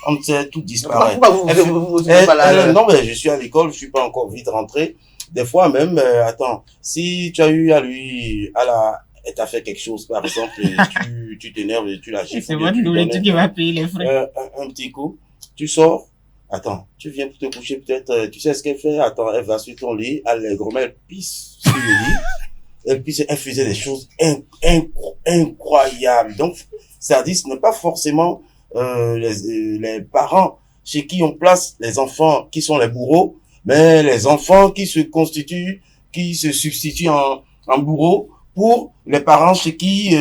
On sait, tout disparaît. Non, mais je suis à l'école, je suis pas encore vite rentré. Des fois même, attends, si tu as eu à lui, elle t'a fait quelque chose, par exemple, tu t'énerves et tu la gifles. C'est votre nourriture qui va payer les frais. Un petit coup, tu sors, attends, tu viens pour te coucher peut-être, tu sais ce qu'elle fait, attends, elle va sur ton lit, allègrement, elle pisse sur le lit, et puis elle faisait des choses incroyables. Donc, ça dit, ce n'est pas forcément les parents chez qui on place les enfants qui sont les bourreaux, mais les enfants qui se constituent, qui se substituent en bourreaux pour les parents chez qui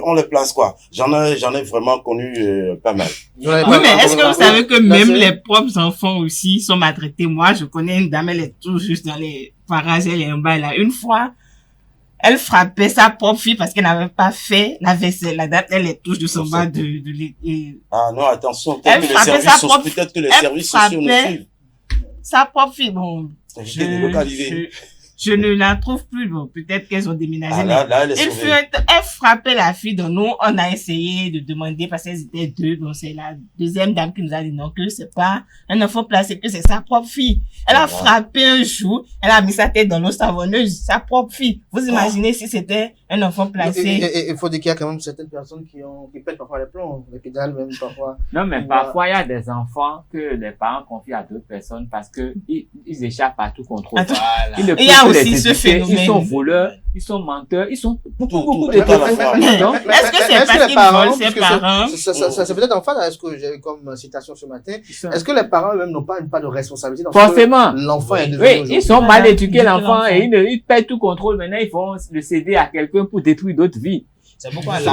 on les place, quoi. J'en ai vraiment connu pas mal. Oui, mais est-ce que vous savez que même les propres enfants aussi sont maltraités? Moi, je connais une dame, elle est tout juste dans les parages, elle est en bas, là. Une fois, elle frappait sa propre fille parce qu'elle n'avait pas fait la vaisselle. La date, elle est touche de son bas Ah non, attention, peut-être que les services sociaux nous suivent. Sa propre fille, bon. Je ne la trouve plus, bon. Peut-être qu'elles ont déménagé. Elle frappait la fille, donc nous, on a essayé de demander parce qu'elles étaient deux, donc c'est la deuxième dame qui nous a dit non, que c'est pas un enfant placé, que c'est sa propre fille. Elle a frappé un jour, elle a mis sa tête dans l'eau savonneuse, sa propre fille. Vous imaginez si c'était un enfant placé. Il faut dire qu'il y a quand même certaines personnes qui pètent parfois les plombs, les pédales même parfois. Non, mais parfois, il y a des enfants que les parents confient à d'autres personnes parce que ils échappent à tout contrôle. Il y a aussi ce phénomène. Ils sont voleurs, ils sont menteurs, ils sont beaucoup de trucs. Est-ce que c'est parce qu'ils volent ses parents? C'est peut-être enfin, est-ce que j'ai eu comme citation ce matin, est-ce que les parents eux-mêmes n'ont pas une part de responsabilité dans Forcément. L'enfant est devenu ils sont mal éduqués, l'enfant, et ils perdent tout contrôle. Maintenant, ils vont le céder à quelqu'un pour détruire d'autres vies. C'est pourquoi les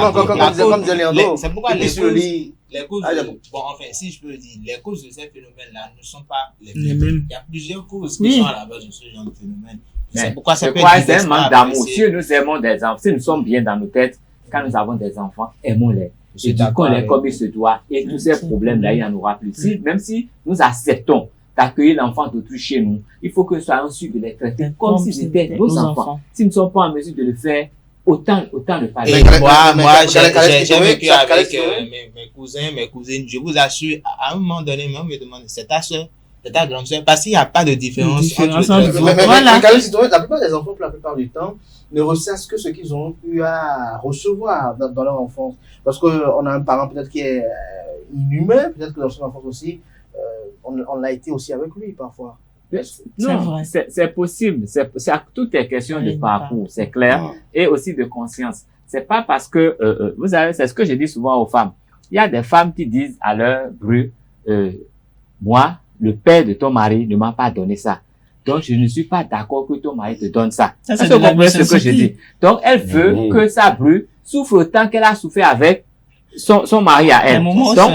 causes, bon, enfin, si je peux le dire, les causes de ces phénomènes-là ne sont pas les mêmes. Il y a plusieurs causes qui sont à la base de ce genre de phénomène. C'est pourquoi ça peut être un manque d'amour. Si nous aimons des enfants, si nous sommes bien dans nos têtes, quand nous avons des enfants, aimons-les. Éduquons-les comme il se doit. Et tous ces problèmes-là, il n'y en aura plus. Même si nous acceptons d'accueillir l'enfant d'autrui chez nous, il faut que nous soyons sûrs de les traiter comme si c'était nos enfants. Si nous ne sommes pas en mesure de le faire, autant le parler. Moi, j'ai vécu avec mes cousins, mes cousines. Je vous assure, à un moment donné, même me demande, c'est ta soeur, c'est ta grande soeur, parce qu'il n'y a pas de différence entre la plupart des enfants, pour la plupart du temps, ne ressassent que ce qu'ils ont eu à recevoir dans leur enfance. Parce qu'on a un parent peut-être qui est inhumain, peut-être que dans son enfance aussi, on l'a été aussi avec lui parfois. Non, c'est possible. Tout est question de parcours, c'est clair, et aussi de conscience. C'est pas parce que, vous savez, c'est ce que je dis souvent aux femmes. Il y a des femmes qui disent à leur bru, moi, le père de ton mari ne m'a pas donné ça. Donc, je ne suis pas d'accord que ton mari te donne ça. Est-ce que vous comprenez ce que je dis? Donc, elle veut que sa bru souffre autant qu'elle a souffert avec son mari à elle. Donc,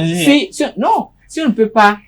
si on ne peut pas,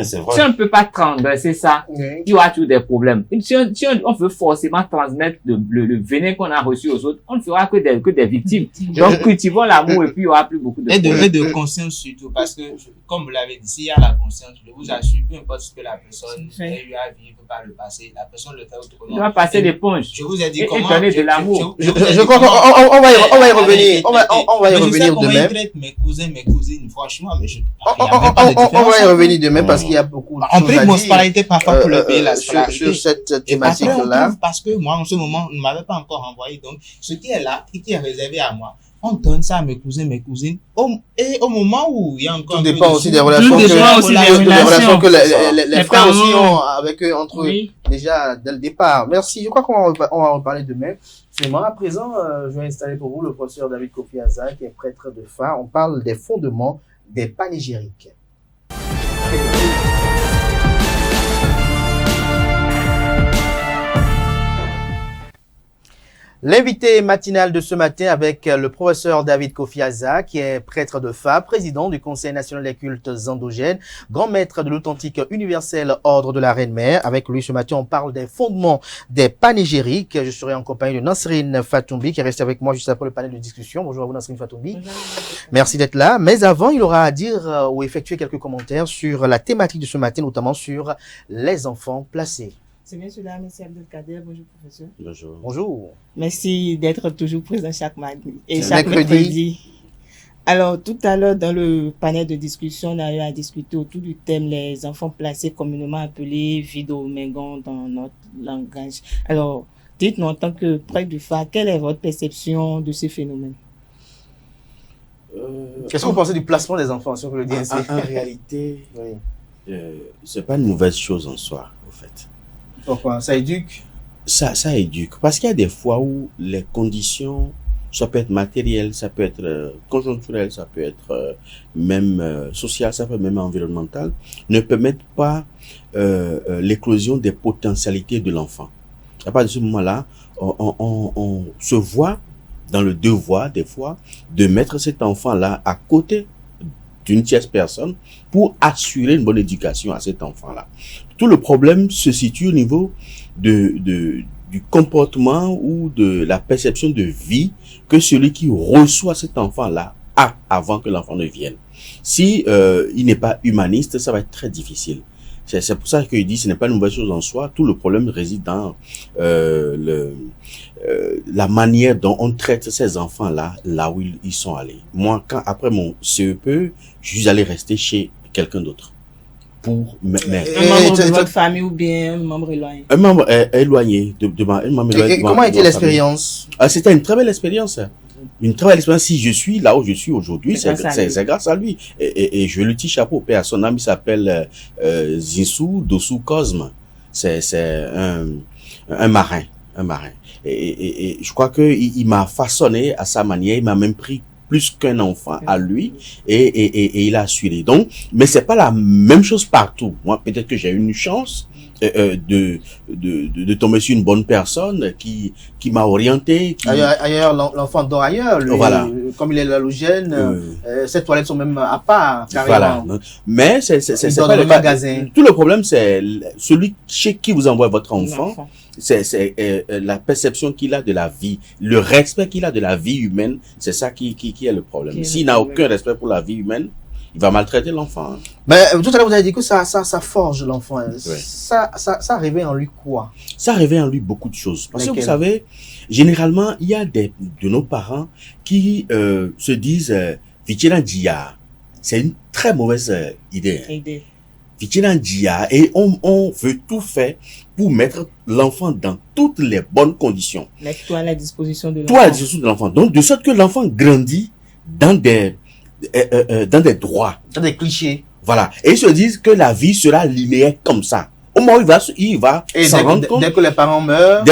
si on ne peut pas transgresser ça, il y aura toujours des problèmes. Si on veut forcément transmettre le venin qu'on a reçu aux autres, on ne fera que des victimes. Donc, cultivons l'amour et puis il y aura plus beaucoup de problèmes. Et de conscience surtout, parce que, comme vous l'avez dit, s'il y a la conscience, je vous assure, peu importe ce que la personne a eu à vivre par le passé, la personne le fait autrement. Il doit passer l'éponge. Je vous ai dit comment. Et donner de l'amour. Je crois qu'on va y revenir. On va y revenir demain. Je traite mes cousins, mes cousines, franchement, mais on va y revenir demain parce qu'il y a beaucoup de choses à dire. On prie mon scolarité parfois pour le payer la scolarité. Sur cette thématique-là. Parce que moi, en ce moment, on ne m'avait pas encore envoyé. Donc, ce qui est là, qui est réservé à moi, on donne ça à mes cousins, mes cousines. Et au moment où il y a encore... Tout dépend aussi des relations que les frères aussi ont avec eux, entre eux, déjà dès le départ. Merci. Je crois qu'on va en parler demain. Finalement, à présent, je vais installer pour vous le professeur David Kofi Aza, qui est prêtre de phare. On parle des fondements des panégyriques. L'invité matinal de ce matin avec le professeur David Kofiaza, qui est prêtre de Fa, président du Conseil national des cultes endogènes, grand maître de l'authentique universel ordre de la Reine-Mère. Avec lui ce matin, on parle des fondements des panégyriques. Je serai en compagnie de Nasrine Fatoumbi, qui est restée avec moi juste après le panel de discussion. Bonjour à vous, Nasrine Fatoumbi. Merci d'être là. Mais avant, il aura à dire ou effectuer quelques commentaires sur la thématique de ce matin, notamment sur les enfants placés. C'est bien cela, merci Abdelkader. Bonjour, professeur. Bonjour. Bonjour. Merci d'être toujours présent chaque mardi et chaque mercredi. Alors, tout à l'heure, dans le panel de discussion, on a eu à discuter autour du thème les enfants placés, communément appelés Vido-Mengon dans notre langage. Alors, dites-nous en tant que prêtre du Fa, quelle est votre perception de ces phénomènes? Qu'est-ce que vous pensez du placement des enfants, si on peut le dire ainsi? En réalité, c'est pas une mauvaise chose en soi, au fait. Pourquoi? Ça éduque? Ça éduque. Parce qu'il y a des fois où les conditions, ça peut être matériel, ça peut être conjoncturel, ça peut être même social, ça peut être même environnemental, ne permettent pas l'éclosion des potentialités de l'enfant. À partir de ce moment-là, on se voit dans le devoir, des fois, de mettre cet enfant-là à côté d'une tierce personne pour assurer une bonne éducation à cet enfant-là. Tout le problème se situe au niveau du comportement ou de la perception de vie que celui qui reçoit cet enfant-là a avant que l'enfant ne vienne. Si il n'est pas humaniste, ça va être très difficile. C'est pour ça qu'il dit que ce n'est pas une mauvaise chose en soi. Tout le problème réside dans la manière dont on traite ces enfants-là, là où ils sont allés. Moi, après mon CEP, je suis allé rester chez quelqu'un d'autre. Pour un membre de votre famille ou bien un membre éloigné? Un membre éloigné. Comment a été l'expérience? C'était une très belle expérience. Une très belle expérience. Si je suis là où je suis aujourd'hui, c'est grâce à lui. Et je lui tire chapeau. Et son ami s'appelle Zinsou Dossou Cosme. C'est un marin. Et je crois que il m'a façonné à sa manière. Il m'a même pris plus qu'un enfant à lui et il a assuré. Donc, mais c'est pas la même chose partout. Moi, peut-être que j'ai eu une chance de tomber sur une bonne personne qui m'a orienté. Ailleurs, l'enfant dort ailleurs. Voilà. Comme il est halogène, ces toilettes sont même à part, Voilà. carrément. Mais c'est pas le magasin. Tout le problème, c'est celui chez qui vous envoie votre enfant. C'est la perception qu'il a de la vie, le respect qu'il a de la vie humaine, c'est ça qui est le problème. S'il n'a aucun respect pour la vie humaine, il va maltraiter l'enfant. Mais tout à l'heure, vous avez dit que ça forge l'enfant. Ça réveille en lui quoi? Ça réveille en lui beaucoup de choses. Parce que vous savez, généralement, il y a de nos parents qui se disent Vichina Dia. C'est une très mauvaise idée. Vichina Dia. Et on veut tout faire pour mettre l'enfant dans toutes les bonnes conditions. Mets-toi à la disposition de l'enfant. Toi à la disposition de l'enfant. Donc, de sorte que l'enfant grandit dans des droits. Dans des clichés. Voilà. Et ils se disent que la vie sera linéaire comme ça. Au moment où il va s'en rendre compte. Dès que les parents meurent.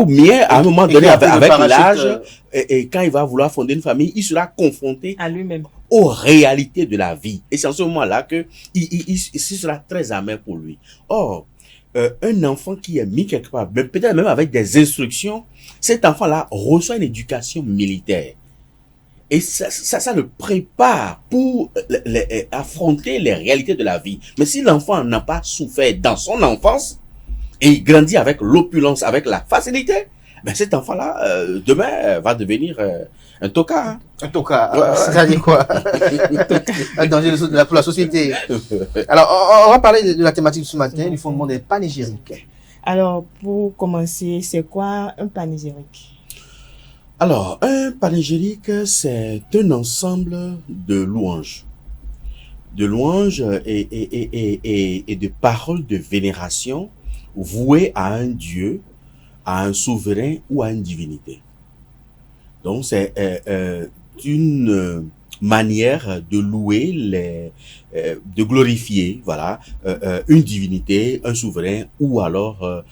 Ou bien, à un moment donné, avec l'âge, et quand il va vouloir fonder une famille, il sera confronté à lui-même, aux réalités de la vie. Et c'est en ce moment-là que il sera très amer pour lui. Or, un enfant qui est mis quelque part, peut-être même avec des instructions, cet enfant-là reçoit une éducation militaire. Et ça le prépare pour affronter les réalités de la vie. Mais si l'enfant n'a pas souffert dans son enfance, et il grandit avec l'opulence, avec la facilité, ben cet enfant-là, demain, va devenir un tocard. Hein. Un tocard, c'est-à-dire quoi? Un danger pour la société. Alors, on va parler de la thématique de ce matin, du fondement des panégyriques. Alors, pour commencer, c'est quoi un panégyrique? Alors, un panégyrique, c'est un ensemble de louanges. De louanges et de paroles de vénération vouées à un dieu, à un souverain ou à une divinité. Donc, c'est une manière de louer, de glorifier, voilà, une divinité, un souverain ou alors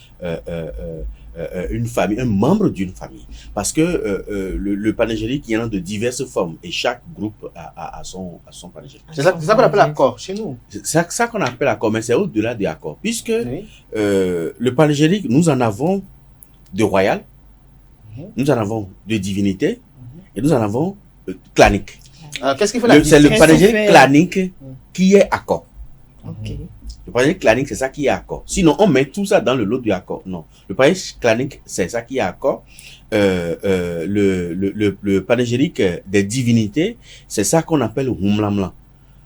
une famille, un membre d'une famille. Parce que le panégyrique, il y en a de diverses formes et chaque groupe a son panégyrique. C'est ça qu'on appelle accord chez nous. C'est ça qu'on appelle accord, mais c'est au-delà des accords. Puisque le panégyrique, nous en avons de royal, nous en avons de divinité, et nous en avons clanique. Alors, qu'est-ce qui fait la C'est le panégyrique clanique qui est accord. Okay. Le panégyrique clanique, c'est ça qui est accord. Sinon, on met tout ça dans le lot du accord. Non. Le panégyrique clanique, c'est ça qui est accord. Le panégyrique des divinités, c'est ça qu'on appelle Humlamlan.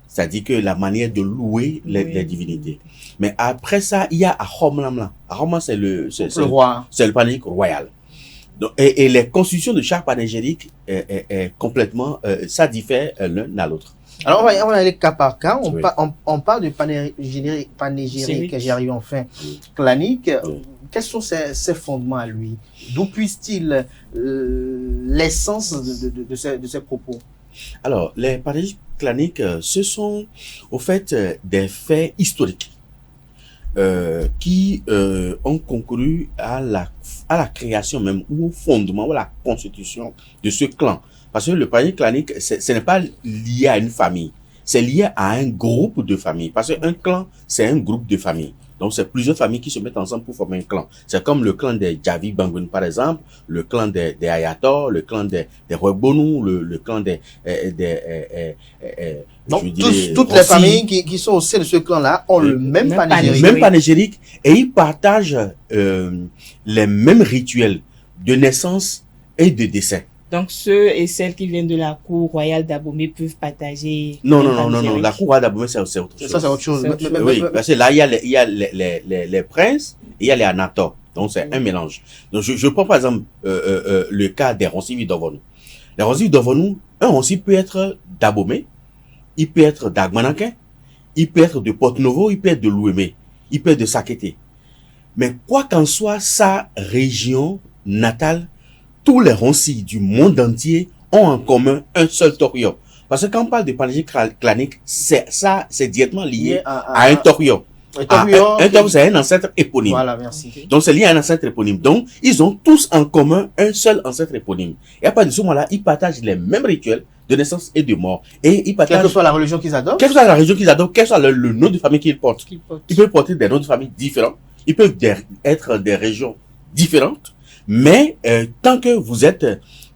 C'est-à-dire que la manière de louer les divinités. Mais après ça, il y a Ahomlamlan. Ahomlamlan, c'est le roi. C'est le panégyrique royal. Donc, et les constitutions de chaque panégyrique est complètement, ça diffère l'un à l'autre. Alors, on va aller cas par cas. On parle de panégyrique, j'y arrive enfin, clanique. Quels sont ses fondements à lui? D'où puisse-t-il l'essence de ses propos? Alors, les panégyriques claniques, ce sont, au fait, des faits historiques qui ont concouru à la création même, ou au fondement, ou à la constitution de ce clan. Parce que le panégyrique clanique, ce n'est pas lié à une famille, c'est lié à un groupe de familles. Parce qu'un clan, c'est un groupe de familles. Donc, c'est plusieurs familles qui se mettent ensemble pour former un clan. C'est comme le clan des Javi Bangun, par exemple, le clan des Ayator, le clan des Rwebonou, le clan donc, toutes les familles qui sont au sein de ce clan-là ont le même panégyrique. Même panégyrique, et ils partagent les mêmes rituels de naissance et de décès. Donc, ceux et celles qui viennent de la cour royale d'Abomey peuvent partager. Non. La cour royale d'Abomey, c'est autre chose. Ça, c'est autre chose. Oui, parce que là, il y a les princes et il y a les anators. Donc, c'est un mélange. Donc, je prends par exemple le cas des Ronsivi d'Ovonou. Les Ronsivi d'Ovonou, un Ronsi peut être d'Abomey, il peut être d'Agmanakin, il peut être de Porte-Novo, il peut être de Louémé, il peut être de Sakété. Mais quoi qu'en soit sa région natale, tous les Ronsi du monde entier ont en commun un seul Torio. Parce que quand on parle de panégyrique clanique, c'est directement lié à un Torio. Un Torio, c'est un ancêtre éponyme. Voilà, merci. Donc, c'est lié à un ancêtre éponyme. Donc, ils ont tous en commun un seul ancêtre éponyme. Et à partir de ce moment-là, ils partagent les mêmes rituels de naissance et de mort. Et ils partagent... Quelle que soit la religion qu'ils adoptent. Quelle que soit la religion qu'ils adoptent, quel que soit le nom de famille qu'ils portent. Ils peuvent porter des noms de famille différents. Ils peuvent être des régions différentes. Mais tant que vous êtes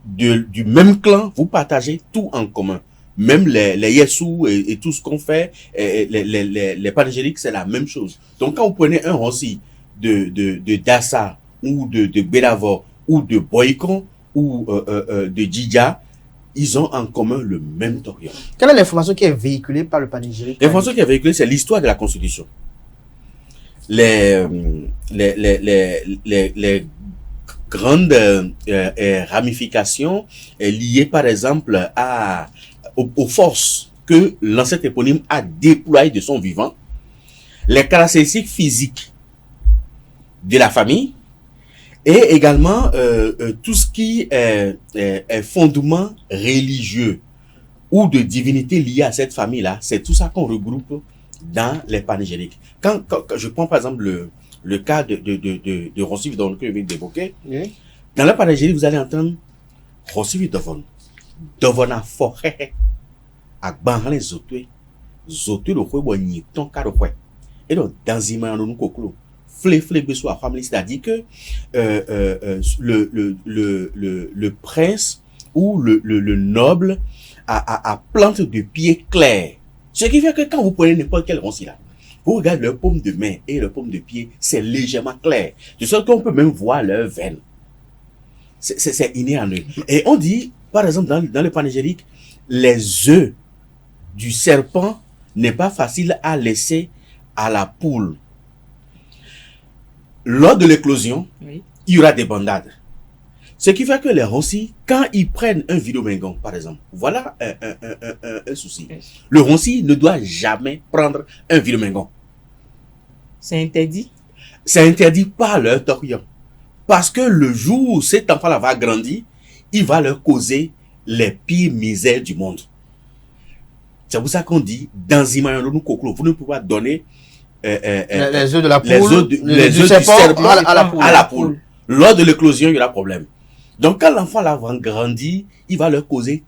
du même clan, vous partagez tout en commun. Même les Yessou et tout ce qu'on fait, les panégyriques, c'est la même chose. Donc quand vous prenez un Ronsi de Dassa ou de Bédavor ou de Boycon ou de Djidja, ils ont en commun le même Torion. Quelle est l'information qui est véhiculée par le panégyrique? L'information qui est véhiculée, c'est l'histoire de la Constitution. Les grandes ramifications liées par exemple aux forces que l'ancêtre éponyme a déployées de son vivant, les caractéristiques physiques de la famille et également tout ce qui est fondement religieux ou de divinité liée à cette famille-là, c'est tout ça qu'on regroupe dans les panégyriques. Quand je prends par exemple le cas de Ronsivi Dovon que je viens d'évoquer, dans la panégyrique, vous allez entendre Ronsivi Dovon, Dovona forêt, à Banrale Zotwe, Zotwe le Roi Ni ton Karowe. Et donc, dans Zima, nous koklo, flé besoin à famille, c'est-à-dire que le prince ou le noble a plante de pied clair. Ce qui fait que quand vous prenez n'importe quel Ronsi là, vous regardez leur paume de main et leur paume de pied, c'est légèrement clair. De sorte qu'on peut même voir leurs veines. C'est inné en eux. Et on dit, par exemple, dans le panégyrique, les œufs du serpent n'est pas facile à laisser à la poule. Lors de l'éclosion, il y aura des bandades. Ce qui fait que les Ronsi, quand ils prennent un Vidomingon, par exemple, voilà un souci. Le Ronsi ne doit jamais prendre un Vidomingon. C'est interdit? C'est interdit par leur Torion. Parce que le jour où cet enfant-là va grandir, il va leur causer les pires misères du monde. C'est pour ça qu'on dit, dans Zimayandou Koklo, vous ne pouvez pas donner les œufs de la poule, les œufs du serpent à la poule. Lors de l'éclosion, il y aura problème. Donc, quand l'enfant là va grandir, il va leur causer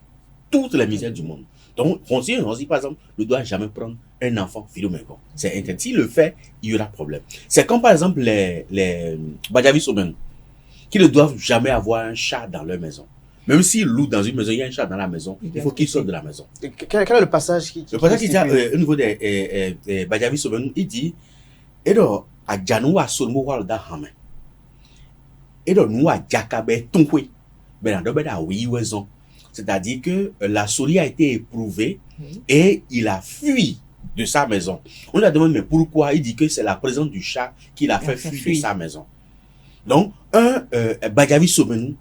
toutes les misères du monde. Donc, Ronsi, par exemple, ne doit jamais prendre un enfant Vidomingon. C'est interdit. S'il le fait, il y aura problème. C'est comme, par exemple, les Badjavi Somen. qui ne doivent jamais avoir un chat dans leur maison. Même s'ils louent dans une maison, il y a un chat dans la maison, il faut qu'ils sortent de la maison. Quel est le passage qui dit au niveau des Badjavi Sobenou, il dit, et donc, à Djanou à Solmo Walda Hame. Et donc, nous à Djakabe Tonkwe. Ben, oui, raison. C'est-à-dire que la souris a été éprouvée et il a fui de sa maison. On lui a demandé, mais pourquoi? Il dit que c'est la présence du chat qui l'a fait fuir de sa maison. Donc, Badjavi Sobenou,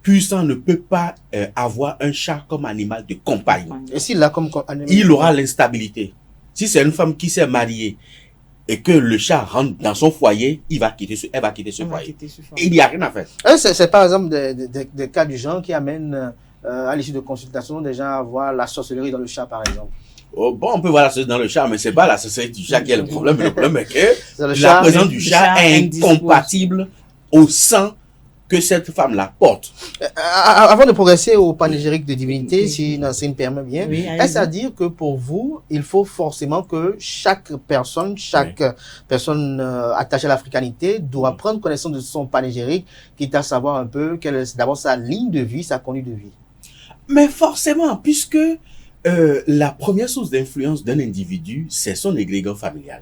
puissant ne peut pas avoir un chat comme animal de compagnie. Et s'il l'a comme animal? Il aura l'instabilité. Si c'est une femme qui s'est mariée et que le chat rentre dans son foyer, elle va quitter ce foyer. Il n'y a rien à faire. C'est par exemple des cas du genre qui amènent à l'issue de consultation des gens à voir la sorcellerie dans le chat, par exemple. Oh, bon, on peut voir la sorcellerie dans le chat, mais c'est pas la sorcellerie du chat qui est le problème. Le problème est que la présence du chat est incompatible au sang que cette femme-là porte. Avant de progresser au panégyrique de divinité, si Nancine permet bien, est-ce à dire que pour vous, il faut forcément que chaque personne attachée à l'africanité doit prendre connaissance de son panégyrique, quitte à savoir un peu quelle est d'abord sa ligne de vie, sa conduite de vie? Mais forcément, puisque la première source d'influence d'un individu, c'est son égrégore familial.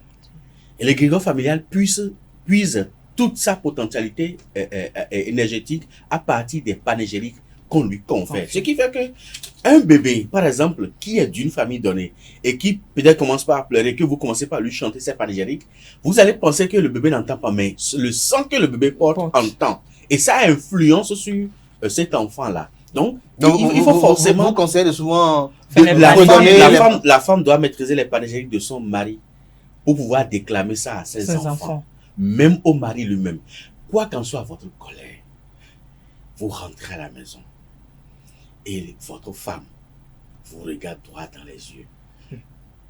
Et l'égrégore familial puise toute sa potentialité énergétique à partir des panégyriques qu'on lui confère. Ce qui fait que un bébé, par exemple, qui est d'une famille donnée et qui peut-être commence par pleurer, que vous commencez par lui chanter ses panégyriques, vous allez penser que le bébé n'entend pas, mais le sang que le bébé porte entend. Et ça influence sur cet enfant-là. Donc il faut forcément... Vous conseillez de souvent... La femme doit maîtriser les panégyriques de son mari pour pouvoir déclamer ça à ses enfants. Même au mari lui-même. Quoi qu'en soit votre colère, vous rentrez à la maison et votre femme vous regarde droit dans les yeux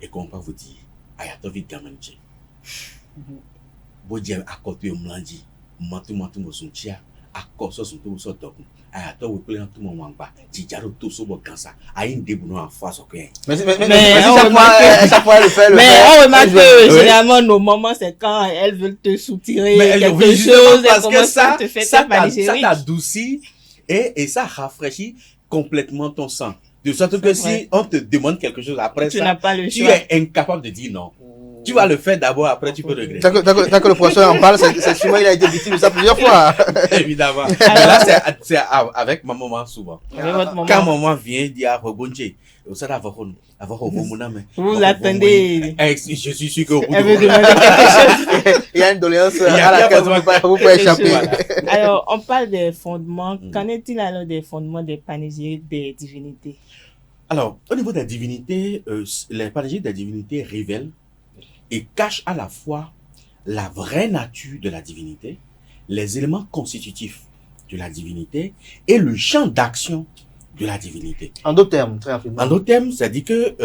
et qu'on va vous dire Ayatovi Gamanji. Bodje à côté de Mlandi, Matu Mosuntia, à côté de son Sotoku, Ayato vous plaît en tout moment bas, Tijaro tout sur votre cancer, à une débouno en face au coin. Mais chaque fois elle fait le mais on remarque que généralement nos mamans c'est quand elles veulent te soutirer quelque chose parce que ça t'adoucit et ça rafraîchit complètement ton sang. De sorte que si on te demande quelque chose après tu es incapable de dire non. Tu vas le faire d'abord, après tu peux regretter. Tant que le professeur en parle, c'est souvent il a été victime de ça plusieurs fois. Évidemment. Mais là, c'est avec ma maman souvent. Quand maman vient dire Rebonje, vous l'attendez. Je suis sûr que elle veut demander quelque chose. Il y a une doléance à laquelle vous pouvez échapper. Alors, on parle des fondements. Qu'en est-il alors des fondements des panégyriques des divinités? Alors, au niveau des divinités, les panégyriques des divinités révèlent et cache à la fois la vraie nature de la divinité, les éléments constitutifs de la divinité et le champ d'action de la divinité. En d'autres termes, très rapidement. En d'autres termes, ça dit que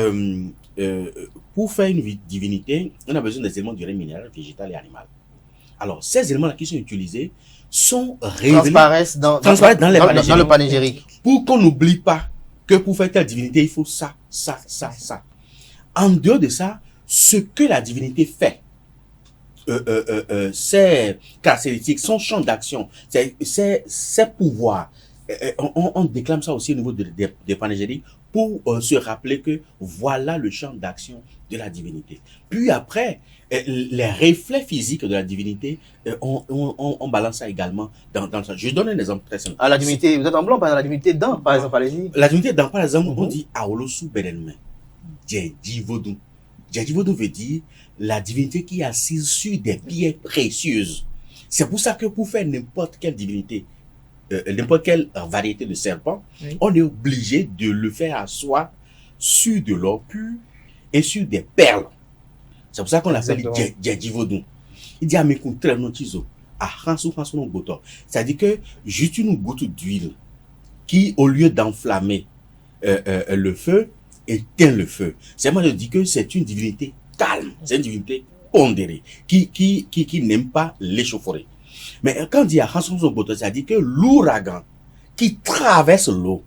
pour faire une divinité, on a besoin des éléments du règne minéral, végétal et animal. Alors, ces éléments-là qui sont utilisés sont révélés, transparaissent dans le panégyrique. Pour qu'on n'oublie pas que pour faire telle divinité, il faut ça. En dehors de ça, ce que la divinité fait, ses caractéristiques, son champ d'action, ses pouvoirs, on déclame ça aussi au niveau des panégyriques pour se rappeler que voilà le champ d'action de la divinité. Puis après, les reflets physiques de la divinité, on balance ça également dans ça. Je donne un exemple très simple. À la divinité, vous êtes en blanc, par la divinité d'An, par exemple, allez-y. La divinité d'An, par exemple, on dit Aolosu Bedenme, Djedjivodou. Djedjivodou veut dire la divinité qui est assise sur des pierres précieuses. C'est pour ça que pour faire n'importe quelle divinité, n'importe quelle variété de serpent, on est obligé de le faire asseoir sur de l'or pur et sur des perles. C'est pour ça qu'on l'appelle Djedjivodou. Il dit à mes coups très notizo, à Hansou non boto. C'est-à-dire que juste une goutte d'huile qui, au lieu d'enflammer le feu, éteint le feu. C'est moi je dis que c'est une divinité calme, c'est une divinité pondérée, qui n'aime pas l'échauffourée. Mais quand on dit à Hansou boto, ça dit que l'ouragan qui traverse l'eau.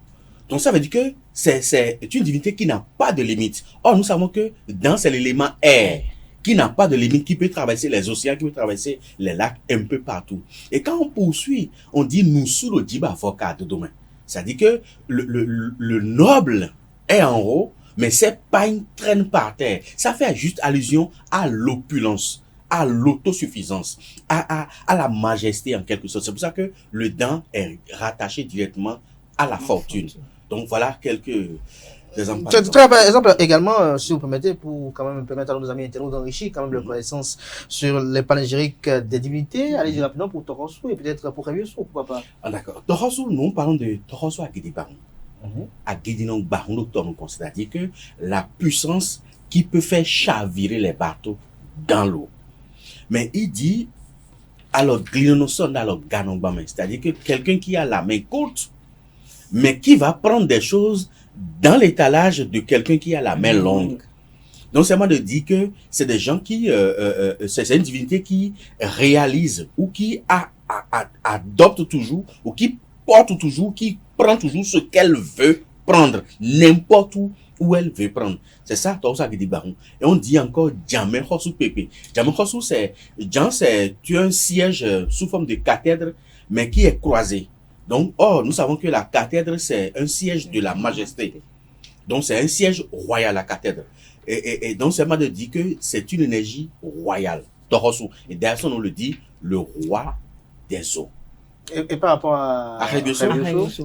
Donc ça veut dire que c'est une divinité qui n'a pas de limite. Or nous savons que dans c'est l'élément air qui n'a pas de limite, qui peut traverser les océans, qui peut traverser les lacs un peu partout. Et quand on poursuit, on dit nous sous le diba avocat de demain. C'est-à-dire que le noble est en haut, mais c'est pas une traîne par terre. Ça fait juste allusion à l'opulence, à l'autosuffisance, à la majesté en quelque sorte. C'est pour ça que le dent est rattaché directement à la fortune. Donc voilà quelques exemples. Par exemple, également, si vous permettez, pour quand même permettre à nos amis internautes d'enrichir quand même leur connaissance sur les panégyriques des divinités, allez-y rapidement pour Torosso et peut-être pour Révioso, pourquoi pas. Ah d'accord. Torosso, nous parlons de Torosso à Guédibaron. À Guédinon Baron, c'est-à-dire que la puissance qui peut faire chavirer les bateaux dans l'eau. Mais il dit, alors Glinonoson, alors Ganonbame, c'est-à-dire que quelqu'un qui a la main courte, mais qui va prendre des choses dans l'étalage de quelqu'un qui a la main longue. Donc, c'est moi de dire que c'est des gens qui, c'est une divinité qui réalise ou qui adopte toujours ou qui porte toujours, qui prend toujours ce qu'elle veut prendre, n'importe où elle veut prendre. C'est ça, Torosso qui dit baron. Et on dit encore Djamé Hossou Pépé. Djamé Hossou, c'est un siège sous forme de cathèdre, mais qui est croisé. Donc, nous savons que la cathèdre, c'est un siège de la majesté. Donc, c'est un siège royal, la cathèdre. Et donc, c'est moi de dire que c'est une énergie royale, Torosso. Et derrière ça, on le dit, le roi des eaux. Et par rapport à Révioso.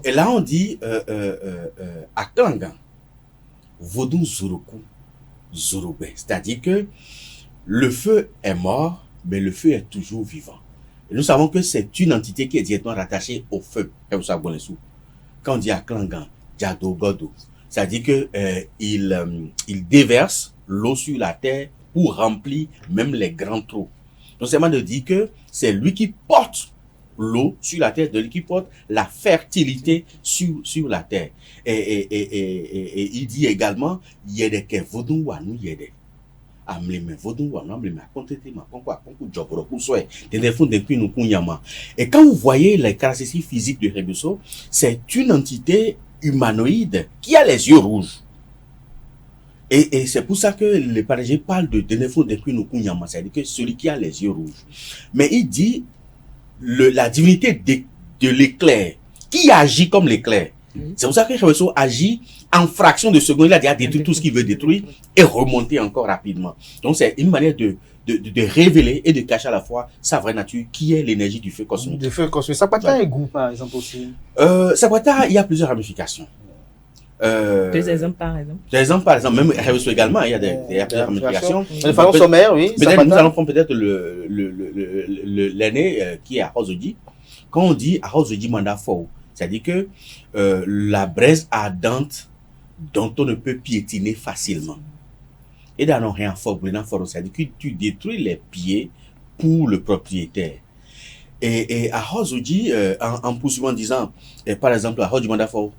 Et là, on dit, à Klangan, Vodou Zuruku, Zurube. C'est-à-dire que le feu est mort, mais le feu est toujours vivant. Et nous savons que c'est une entité qui est directement rattachée au feu. Quand on dit à Klangan, Djado Godo, c'est-à-dire que il déverse l'eau sur la terre pour remplir même les grands trous. Donc c'est moi de dire que c'est lui qui porte l'eau sur la terre, de lui qui porte la fertilité sur la terre. Et il dit également, il y a des qui vaudou ou nous y a des. Et quand vous voyez les caractéristiques physiques de Révioso, c'est une entité humanoïde qui a les yeux rouges. Et c'est pour ça que les panégyriques parlent de Denefo Denkunukunyama, c'est-à-dire que celui qui a les yeux rouges. Mais il dit la divinité de l'éclair, qui agit comme l'éclair. C'est pour ça que Révioso agit en fraction de seconde. Il a déjà détruit tout ce qu'il veut détruire et remonter encore rapidement. Donc c'est une manière de révéler et de cacher à la fois sa vraie nature, qui est l'énergie du feu cosmique. Du feu cosmique. Sapata et Gou, par exemple, aussi. Sapata, il y a plusieurs ramifications. Deux exemples, par exemple. Des exemples, par exemple, même Révioso également, il y a plusieurs ramifications. Le pharaon sommaire, oui. Peut-être nous allons prendre peut-être l'aîné qui est à Hozodi. Quand on dit à Hozodi Mandafo, c'est-à-dire que la braise ardente dont on ne peut piétiner facilement. Et dans rien fort, c'est-à-dire que tu détruis les pieds pour le propriétaire. Et à Hozodi, en poursuivant en disant, par exemple, à Hozodi Mandafo,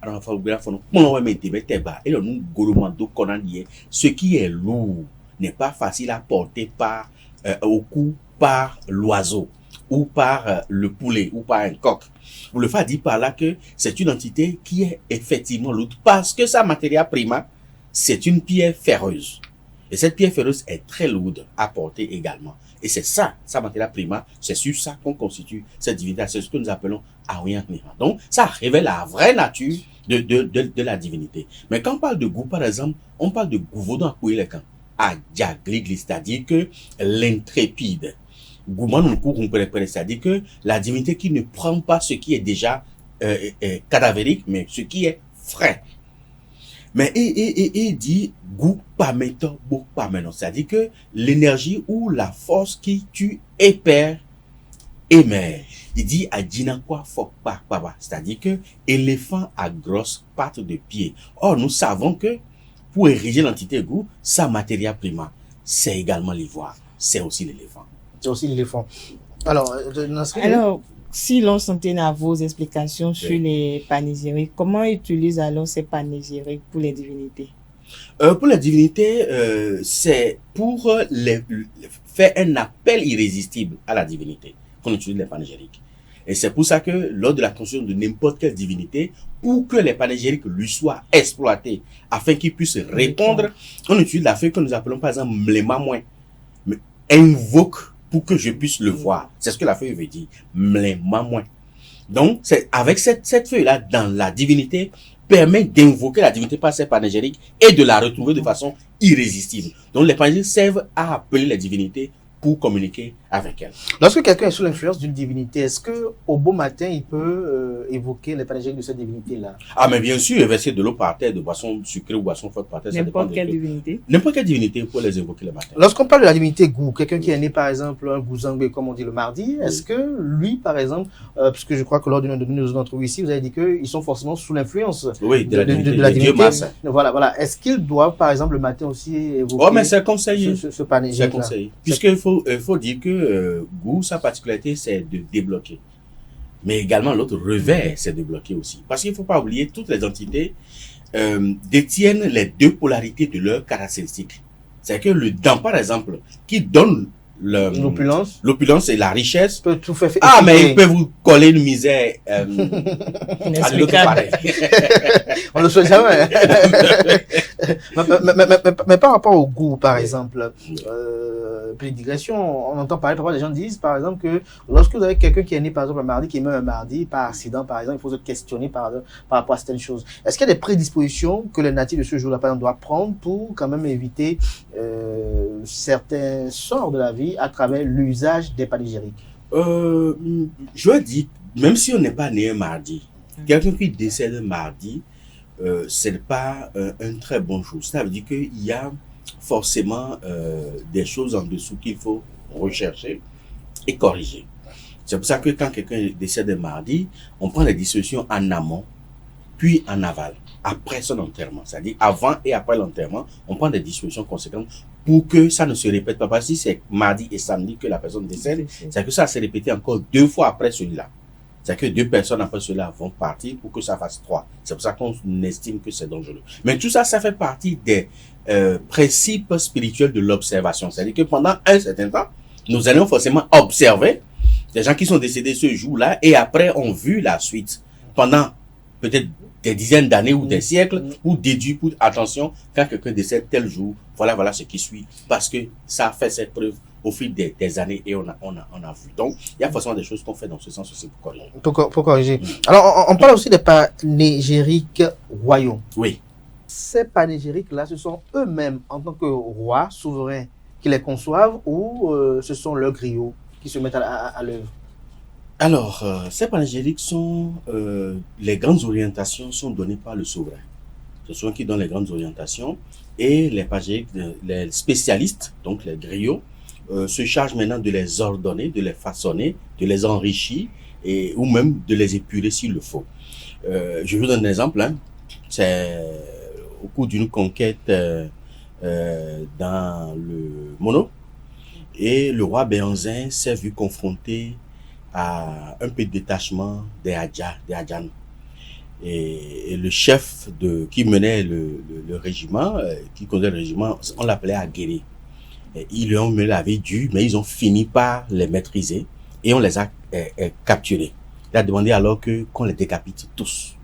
ce qui est lourd n'est pas facile à porter au cou par l'oiseau, ou par le poulet, ou par un coq. Vous le faites dire par là que c'est une entité qui est effectivement lourde, parce que sa matière prima, c'est une pierre ferreuse. Et cette pierre ferreuse est très lourde à porter également. Et c'est ça, sa matière prima, c'est sur ça qu'on constitue cette divinité. C'est ce que nous appelons Aoyan Nira. Donc, ça révèle la vraie nature de la divinité. Mais quand on parle de goût, par exemple, on parle de Gouvaudon à Kouilekan, à Djagligli, c'est-à-dire que l'intrépide. C'est-à-dire que la divinité qui ne prend pas ce qui est déjà cadavérique, mais ce qui est frais. Mais il dit goût pas méthode, pas maintenant. C'est-à-dire que l'énergie ou la force qui tue et perd émerge. Il dit à Djinakwa fok pas papa. C'est-à-dire que éléphant à grosse patte de pied. Or, nous savons que pour ériger l'entité goût, sa matière prima, c'est également l'ivoire. C'est aussi l'éléphant. C'est aussi l'éléphant. Alors, si l'on s'en tient à vos explications sur les panégyriques, comment utilise alors ces panégyriques pour les divinités? Pour les divinités, c'est pour faire un appel irrésistible à la divinité qu'on utilise les panégyriques. Et c'est pour ça que lors de la construction de n'importe quelle divinité, pour que les panégyriques lui soient exploités, afin qu'ils puissent répondre, on utilise la feuille que nous appelons par exemple mléma moins. invoque pour que je puisse le voir. C'est ce que la feuille veut dire. Moins. Donc, c'est avec cette feuille-là, dans la divinité, permet d'invoquer la divinité par ses panégyriques et de la retrouver de façon irrésistible. Donc, les panégyriques servent à appeler les divinités pour communiquer avec elles. Lorsque quelqu'un est sous l'influence d'une divinité, est-ce que au beau matin, il peut évoquer les panégyriques de cette divinité-là? Ah, mais bien sûr, verser de l'eau par terre, de boisson sucrée ou boisson forte par terre, ça dépend. N'importe quelle divinité? N'importe quelle divinité pour les évoquer le matin. Lorsqu'on parle de la divinité Gou, quelqu'un qui est né, par exemple, un Gouzangbe, comme on dit le mardi, est-ce que lui, par exemple, parce que je crois que lors d'une de nos entrevues ici, vous avez dit qu'ils sont forcément sous l'influence de la divinité. Voilà. Est-ce qu'ils doivent, par exemple, le matin aussi évoquer mais c'est conseillé. Ce panégyrique? C'est conseillé. Puisqu'il faut dire que Gou, sa particularité, c'est de débloquer. Mais également, l'autre revers, c'est de bloquer aussi. Parce qu'il ne faut pas oublier, toutes les entités détiennent les deux polarités de leurs caractéristiques. C'est que le dent, par exemple, qui donne l'opulence et la richesse, peut tout faire. Mais il peut vous coller une misère à l'autre pareil. On le souhaite jamais. mais par rapport au goût, par exemple, petite digression, on entend parler, parfois les gens disent, par exemple, que lorsque vous avez quelqu'un qui est né, par exemple, un mardi, qui meurt un mardi, par accident, par exemple, il faut se questionner par rapport à certaines choses. Est-ce qu'il y a des prédispositions que les natifs de ce jour-là, par exemple, doivent prendre pour quand même éviter certains sorts de la vie à travers l'usage des panégyriques? Je veux dire, même si on n'est pas né un mardi, quelqu'un qui décède un mardi, c'est pas un très bon jour. Ça veut dire qu'il y a forcément des choses en dessous qu'il faut rechercher et corriger. C'est pour ça que quand quelqu'un décède un mardi, on prend les dispositions en amont, puis en aval, après son enterrement. C'est-à-dire avant et après l'enterrement, on prend des dispositions conséquentes pour que ça ne se répète pas. Parce que si c'est mardi et samedi que la personne décède, c'est que ça s'est répété encore 2 fois après celui-là. C'est que 2 personnes après cela vont partir pour que ça fasse 3. C'est pour ça qu'on estime que c'est dangereux. Mais tout ça, ça fait partie des principes spirituels de l'observation. C'est-à-dire que pendant un certain temps, nous allons forcément observer des gens qui sont décédés ce jour-là et après ont vu la suite. Pendant peut-être des dizaines d'années ou des siècles, ou déduire pour attention, quand quelqu'un décède tel jour, voilà ce qui suit. Parce que ça a fait cette preuve au fil des années et on a vu. Donc, il y a forcément des choses qu'on fait dans ce sens aussi pour corriger. Pour corriger. Alors, on parle aussi des panégyriques royaux. Oui. Ces panégyriques-là, ce sont eux-mêmes, en tant que rois souverains, qui les conçoivent ou ce sont leurs griots qui se mettent à l'œuvre? Alors, ces panégyriques sont, les grandes orientations sont données par le souverain. Ce sont eux qui donnent les grandes orientations et les panégyriques, les spécialistes, donc les griots, se chargent maintenant de les ordonner, de les façonner, de les enrichir ou même de les épurer s'il le faut. Je vous donne un exemple. C'est au cours d'une conquête dans le Mono et le roi Béhanzin s'est vu confronté à un peu de détachement des Hadjan. Et le chef qui menait le régiment, qui conduisait le régiment, on l'appelait Aguéré. Ils lui ont mené la vie dure, mais ils ont fini par les maîtriser et on les a capturés. Il a demandé alors qu'on les décapite tous.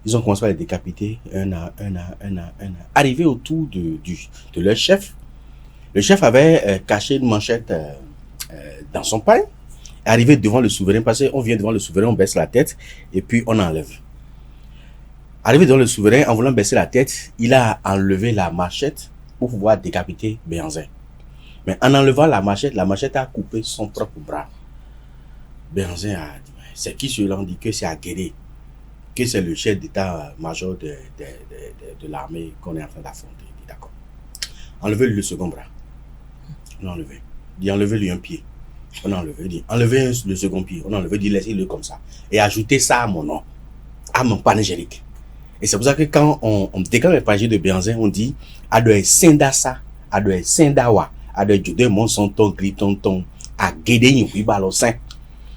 Ils ont commencé à les décapiter un à un. Arrivé autour de leur chef, le chef avait caché une manchette dans son pain. Arrivé devant le souverain, parce qu'on vient devant le souverain, on baisse la tête et puis on enlève. Arrivé devant le souverain, en voulant baisser la tête, il a enlevé la machette pour pouvoir décapiter Béhanzin. Mais en enlevant la machette a coupé son propre bras. Béhanzin a dit, c'est qui celui-là? On dit que c'est Aguéré, que c'est le chef d'état-major de l'armée qu'on est en train d'affronter. Il dit d'accord. Enlevez-lui le second bras. On l'a enlevé. Il dit enlevez-lui un pied. On a enlevé. Il dit enlevez le second pied. On a enlevé. Il dit laissez-le comme ça. Et ajoutez ça à mon nom, à mon panégyrique. Et c'est pour ça que quand on déclare le panégyrique de Béhanzin, on dit Adoe Sendasa, Adoe Sendawa, Adoe Jude Monsonton, Gritonton, Aguéré Yinwi Balosin.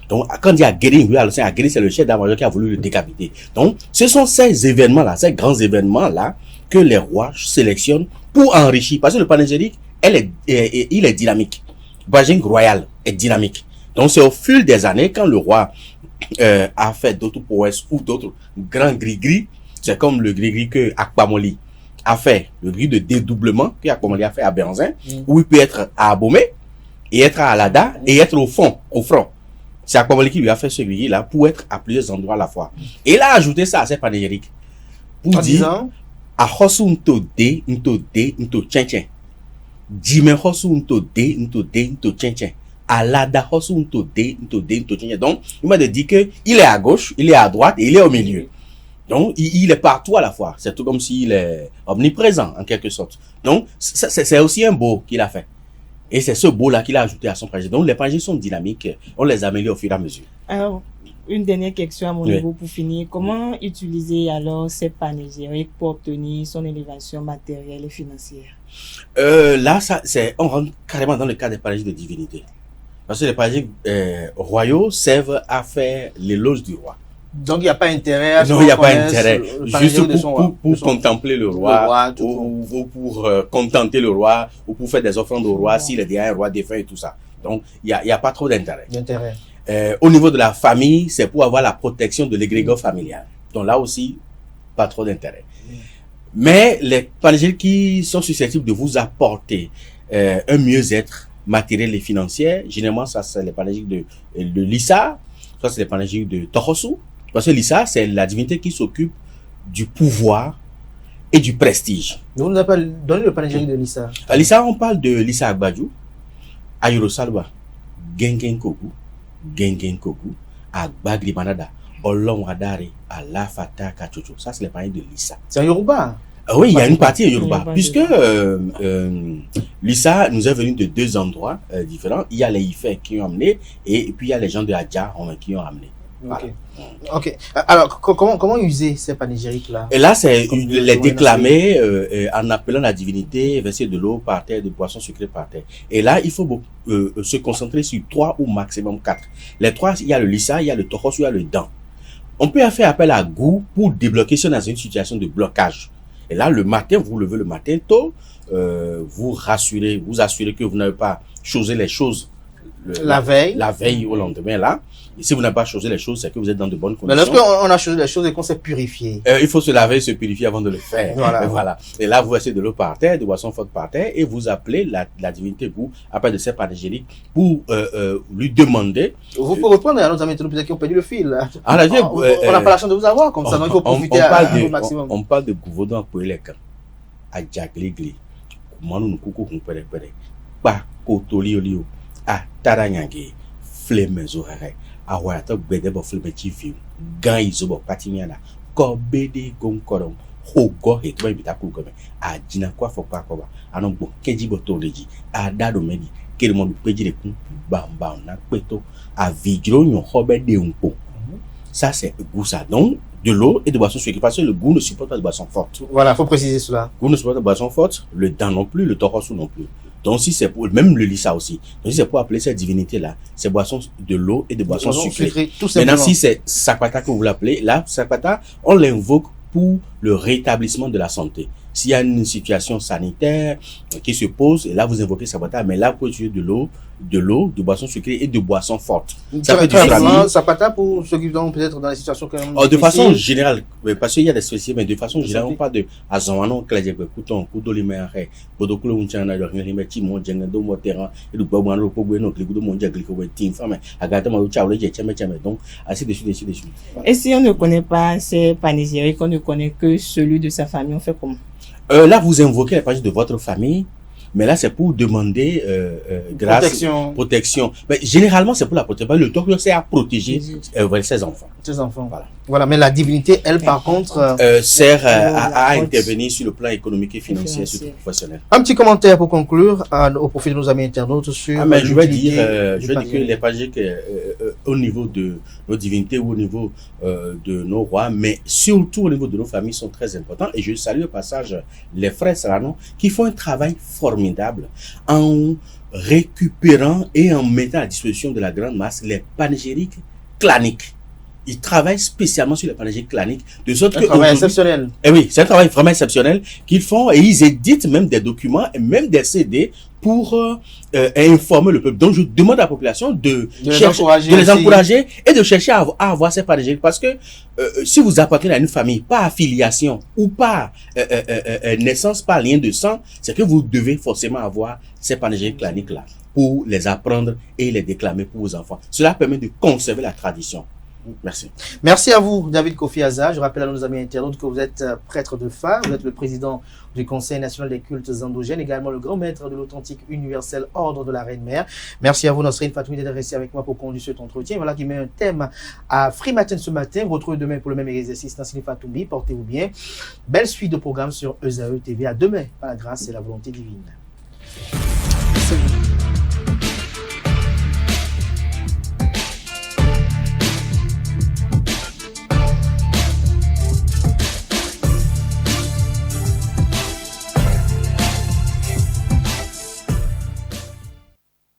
Donc, quand on dit Aguéré Yinwi Balosin, Aguéré c'est le chef d'état-major qui a voulu le décapiter. Donc, ce sont ces événements-là, ces grands événements-là, que les rois sélectionnent pour enrichir. Parce que le panégyrique, il est dynamique. Le panégyrique royal est dynamique. Donc, c'est au fil des années, quand le roi a fait d'autres prouesses ou d'autres grands gris-gris, c'est comme le gris-gris que Akpamoli a fait, le gris de dédoublement que Akpamoli a fait à Béhanzin, où il peut être à Abomey. et être à Alada et être au front. C'est Akpabali qui lui a fait ce grille-là pour être à plusieurs endroits à la fois. Et il a ajouté ça à ses panégyriques. Pour dire, à Hosu nto tchen. Jime Hosu nto tchen. Alada Hosu nto tchen. Donc, il m'a dit que il est à gauche, il est à droite et il est au milieu. Donc, il est partout à la fois. C'est tout comme s'il est omniprésent, en quelque sorte. Donc, c'est aussi un beau qu'il a fait. Et c'est ce beau-là qu'il a ajouté à son projet. Donc, les projets sont dynamiques. On les améliore au fur et à mesure. Alors, une dernière question à mon niveau pour finir. Comment utiliser alors ces panégyriques pour obtenir son élévation matérielle et financière? Là, on rentre carrément dans le cas des panégyriques de divinité. Parce que les panégyriques royaux servent à faire l'éloge du roi. Donc, il n'y a pas intérêt à non, il n'y a pas intérêt. Juste pour contempler le roi, ou pour contenter le roi, ou pour faire des offrandes au roi, s'il est déjà un roi défunt et tout ça. Donc, il n'y a pas trop d'intérêt. Au niveau de la famille, c'est pour avoir la protection de l'égrégore familial. Donc là aussi, pas trop d'intérêt. Mais les panégyriques qui sont susceptibles de vous apporter un mieux-être matériel et financier, généralement, ça c'est les panégyriques de Lissa, ça c'est les panégyriques de Tohosu. Parce que Lissa, c'est la divinité qui s'occupe du pouvoir et du prestige. Vous nous avez pas donné le panégyrique de Lissa. À Lissa, on parle de Lissa Agbadjou, Ayuro Salwa, Gengen Koku, Agbagli Manada, Olong Wadare, Alafata Kachocho. Ça, c'est les panégyriques de Lissa. C'est un Yoruba. Oui, il y a une partie Yoruba, puisque Lissa nous est venu de deux endroits différents. Il y a les Ifè qui ont amené, et puis il y a les gens de Adja qui ont amené. Voilà. Ok. Alors, comment user ces panégyriques-là? Et là, c'est les déclamer en appelant la divinité, verser de l'eau par terre, de boissons sucrées par terre. Et là, il faut se concentrer sur 3 ou maximum 4. Les 3, il y a le Lissa, il y a le Tohosu, il y a le Dan. On peut faire appel à Gou pour débloquer si on est dans une situation de blocage. Et là, le matin, vous levez le matin tôt, vous assurez que vous n'avez pas chosé les choses la veille au lendemain là. Et si vous n'avez pas chosé les choses, c'est que vous êtes dans de bonnes conditions. Mais lorsqu'on a chosé les choses et qu'on s'est purifié, il faut se laver et se purifier avant de le faire. Voilà. Et là, vous versez de l'eau par terre, de boissons fortes par terre, et vous appelez la divinité Gou, après de ces panégyriques, pour lui demander. Vous pouvez reprendre à nos amis peut-être qui ont perdu le fil. On n'a pas la chance de vous avoir comme ça, donc il faut profiter au maximum. On parle de Gouvodon à Poeleka, à Djagligli, Manu Nukuku Kumpere, Pa Kotoli Olio, à Taranyagi, Flemezorare. Awata bedebo flebeti view gan izobo patimiana ko bede gonkoron hogo hetwa ibita ku gome ajina kwa fokwa koba anogbo kejibo to leji adado medi kerimo du pejire kun bamba na peto avigro nyon hobe de unpo. Ça c'est goût ça. Donc de l'eau et de boissons sucrées parce que le goût ne supporte pas de boissons fortes. Voilà, faut préciser cela. Le goût ne supporte pas de boissons fortes, le Dan non plus, le Tohosu non plus. Donc si c'est pour, même le Lissa aussi. Donc si c'est pour appeler cette divinité-là, c'est boissons de l'eau et de boissons sucrées. Maintenant si c'est Sakwata que vous l'appelez, là, Sakwata, on l'invoque pour le rétablissement de la santé. S'il y a une situation sanitaire qui se pose, et là vous invoquez Sakwata, mais là vous pouvez utiliser de l'eau, de boissons sucrées et de boissons fortes. Ça peut être Sakwata pour ceux qui sont peut-être dans des situations quand même de façon générale, parce qu'il y a des spécificités, mais de façon générale, on parle de Azamano, Kladjebe, Kouton, Koudoliméare, Bodokolo Munchana, Rimé, Timon, Djengado, Moteran, et le Babano, Pobueno, Gligo, Mondia, Glico, Tim, Femme, Agatha, Maoucha, Chame, donc, ainsi de suite. Et si on ne connaît pas ces panégyriques, on ne connaît que celui de sa famille, on fait comment? Là, vous invoquez la page de votre famille, mais là, c'est pour demander grâce, protection. Mais généralement, c'est pour la protection. Le Tokyo, c'est à protéger ses enfants. Ses enfants. Voilà. Mais la divinité, elle, par contre, sert à intervenir sur le plan économique et financier, surtout professionnel. Un petit commentaire pour conclure, au profit de nos amis internautes sur. Mais je vais dire que les panégyriques, au niveau de nos divinités ou au niveau de nos rois, mais surtout au niveau de nos familles, sont très importants. Et je salue au passage les frères Sarano qui font un travail formidable en récupérant et en mettant à disposition de la grande masse les panégyriques claniques. Ils travaillent spécialement sur les panégyriques claniques, de sorte que. Un travail exceptionnel. Eh oui, c'est un travail vraiment exceptionnel qu'ils font et ils éditent même des documents et même des CD pour informer le peuple. Donc je demande à la population de les encourager et de chercher à avoir ces panégyriques parce que si vous appartenez à une famille par affiliation ou par naissance, par lien de sang, c'est que vous devez forcément avoir ces panégyriques claniques là. pour les apprendre et les déclamer pour vos enfants. Cela permet de conserver la tradition. Merci. Merci à vous, David Kofi Aza. Je rappelle à nos amis internautes que vous êtes prêtre de phare, vous êtes le président du Conseil national des cultes endogènes, également le grand maître de l'authentique universel ordre de la Reine-Mère. Merci à vous, Nasrine Fatoumi, d'être resté avec moi pour conduire cet entretien. Voilà qui met un thème à Free Matin ce matin. Retrouvez demain pour le même exercice. Nasrine Fatoumi, portez-vous bien. Belle suite de programmes sur ESAE TV. À demain, par la grâce et la volonté divine.